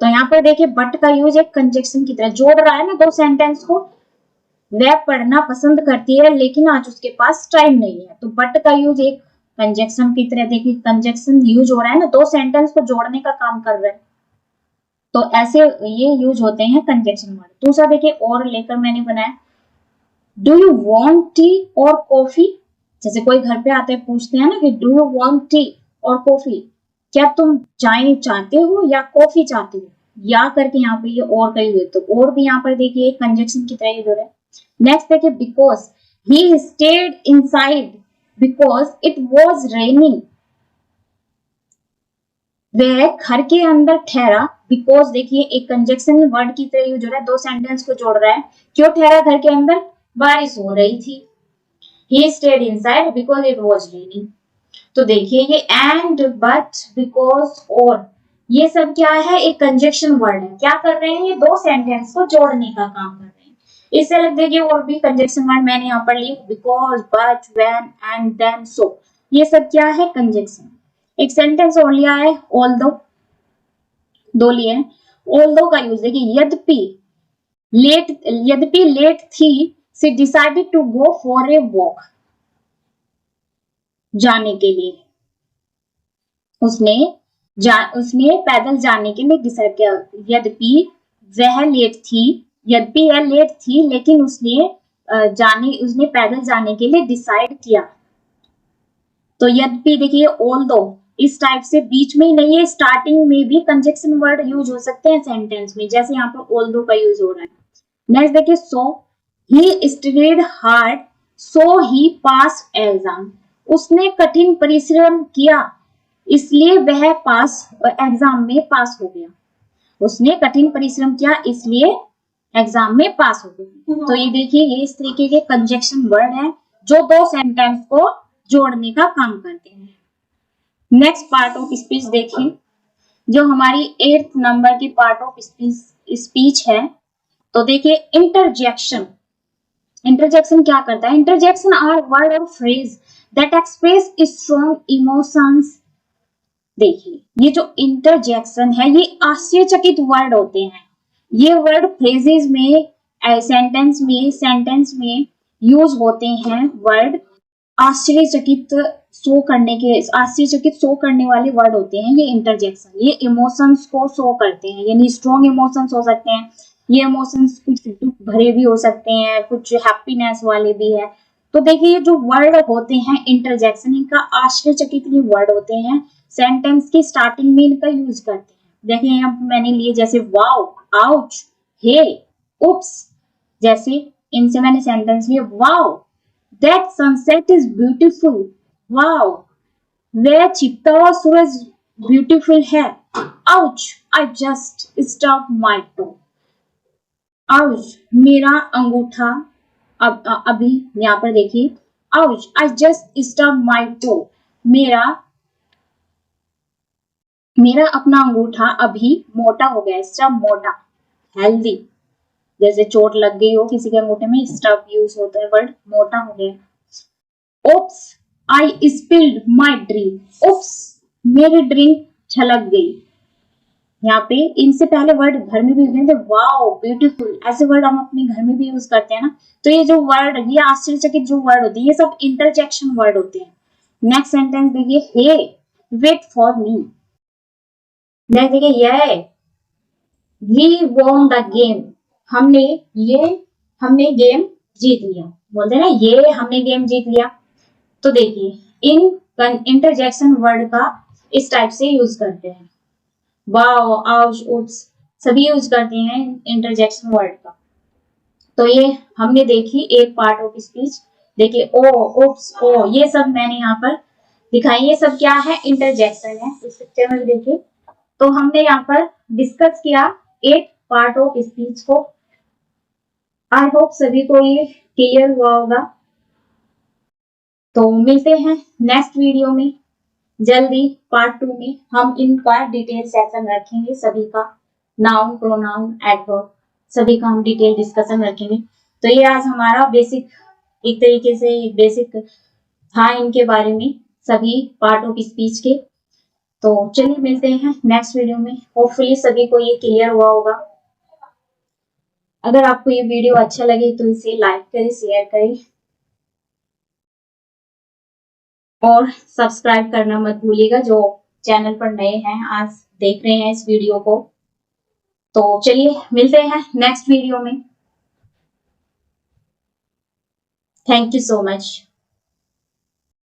तो यहाँ पर देखिए बट का यूज एक कंजक्शन की तरह जोड़ रहा है ना दो सेंटेंस को, वह पढ़ना पसंद करती है लेकिन आज उसके पास टाइम नहीं है, तो बट का यूज एक कंजक्शन की तरह, देखिए कंजक्शन यूज हो रहा है ना, दो सेंटेंस को जोड़ने का काम कर रहा है। तो ऐसे ये यूज होते हैं कंजक्शन वर्ड। दूसरा देखिए और लेकर मैंने बनाया, डू यू वांट टी और कॉफी, जैसे कोई घर पे आते हैं पूछते हैं ना कि डू यू वांट टी और कॉफी, क्या तुम चाय चाहते हो या कॉफी चाहते हो, या करके यहाँ पे ये और कही हुए, तो और भी यहाँ पर देखिए कंजक्शन की तरह यूज हो रहा है। नेक्स्ट देखिए because, he stayed inside because it was raining, वह घर के अंदर ठहरा, बिकॉज देखिए एक कंजक्शन वर्ड की तरह यूज हो रहा है, दो सेंटेंस को जोड़ रहा है। क्यों ठहरा घर के अंदर, बारिश हो रही थी। He stayed inside because it was raining. तो देखिए ये एंड, बट, बिकॉज, और, ये सब क्या है, एक कंजक्शन वर्ड है। क्या कर रहे हैं, ये दो सेंटेंस को जोड़ने का काम कर रहे हैं। इससे अलग देखिए और भी कंजक्शन वर्ड मैंने यहाँ पर ली, because, but, when, and, then, so, ये सब क्या है, कंजक्शन। एक सेंटेंस और लिया है, ऑल्दो, दो लिए हैं। ऑल्दो का यूज देखिए, यद्यपि लेट थी, she decided to go for a walk, जाने के लिए उसने पैदल जाने के लिए डिसाइड किया। यद्यपि यह लेट थी लेकिन उसने पैदल जाने के लिए डिसाइड किया। तो यद्यपि देखिए ऑल्दो इस टाइप से बीच में ही नहीं है, स्टार्टिंग में भी कंजक्शन वर्ड यूज हो सकते हैं सेंटेंस में, जैसे यहाँ पर ऑल्दो का यूज हो रहा है। नेक्स्ट देखिए so, he studied hard so he pass exam, उसने कठिन परिश्रम किया इसलिए वह एग्जाम में पास हो गया। उसने कठिन परिश्रम किया इसलिए एग्जाम में पास हो गया। तो ये देखिए ये इस तरीके के कंजक्शन वर्ड है जो दो सेंटेंस को जोड़ने का काम करते हैं। नेक्स्ट पार्ट ऑफ स्पीच देखिए, जो हमारी 8th नंबर की पार्ट ऑफ स्पीच है। तो देखिए इंटरजेक्शन क्या करता है, इंटरजेक्शन आर वर्ड और phrase that express strong emotions. देखिए ये जो इंटरजेक्शन है ये आश्चर्यचकित वर्ड होते हैं। ये वर्ड फ्रेजेस में, सेंटेंस में यूज होते हैं। वर्ड आश्चर्यचकित शो करने वाले वर्ड होते हैं ये इंटरजेक्शन। ये इमोशंस को शो करते हैं, यानी स्ट्रॉन्ग इमोशंस हो सकते हैं। ये इमोशंस कुछ दुख भरे भी हो सकते हैं, कुछ हैप्पीनेस वाले भी है। तो देखिए ये जो वर्ड होते हैं इंटरजेक्शन, इनका आश्चर्यचकित ये वर्ड होते हैं, सेंटेंस की स्टार्टिंग में इनका यूज करते हैं। देखिए यहाँ मैंने लिए जैसे वाओ, आउच, हे, उप्स, जैसे इनसे मैंने सेंटेंस लिए, wow that sunset is beautiful, wow वह छिपता हुआ सूरज ब्यूटीफुल है, ouch I just stub my toe, ouch, मेरा अंगूठा। अभी यहाँ पर देखिए, ouch I just stub my toe. मेरा मेरा अपना अंगूठा अभी मोटा हो गया। स्टब मोटा, हेल्दी, जैसे चोट लग गई हो किसी के अंगूठे में, स्टब यूज होता है वर्ड, मोटा हो गया। ओप्स आई स्पिल्ड माई ड्रिंक। ओप्स, मेरी ड्रिंक छलक गई। यहाँ पे इनसे पहले वर्ड घर में भी यूज करते, वाओ ब्यूटीफुल, ऐसे वर्ड हम अपने घर में भी यूज करते हैं ना। तो ये जो वर्ड, ये आश्चर्यचकित जो वर्ड होते हैं, ये सब इंटरजेक्शन वर्ड होते हैं। नेक्स्ट सेंटेंस देखिए, हे वेट फॉर मी। नेक्स्ट देखिए, ये वी वॉन द गेम। हमने ये हमने गेम जीत लिया। बोलते हैं ना, ये हमने गेम जीत लिया। तो देखिए, इन इंटरजेक्शन वर्ड का इस टाइप से यूज करते हैं। वाओ, आउच, उप्स, सभी यूज करते हैं इंटरजेक्शन वर्ड का। तो ये हमने देखी एक पार्ट ऑफ स्पीच। देखिए, ओ, उप्स, ओ, ये सब मैंने यहाँ पर दिखाई। ये सब क्या है? इंटरजेक्शन है। इस पिक्चर में देखिए, तो हमने यहाँ पर डिस्कस किया 8 पार्ट ऑफ स्पीच को। आई होप सभी को ये क्लियर हुआ होगा। तो मिलते हैं नेक्स्ट वीडियो में जल्दी। पार्ट 2 में हम इनका डिटेल सेशन रखेंगे, सभी का नाउन, प्रोनाउन, एडवर्ब, सभी का हम डिटेल डिस्कशन रखेंगे। तो ये आज हमारा बेसिक, एक तरीके से बेसिक था इनके बारे में, सभी पार्ट ऑफ स्पीच के। तो चलिए मिलते हैं नेक्स्ट वीडियो में। होपफुली सभी को ये क्लियर हुआ होगा। अगर आपको ये वीडियो अच्छा लगे तो इसे लाइक करें, शेयर करें और सब्सक्राइब करना मत भूलिएगा, जो चैनल पर नए हैं, आज देख रहे हैं इस वीडियो को। तो चलिए मिलते हैं नेक्स्ट वीडियो में। Thank you so much.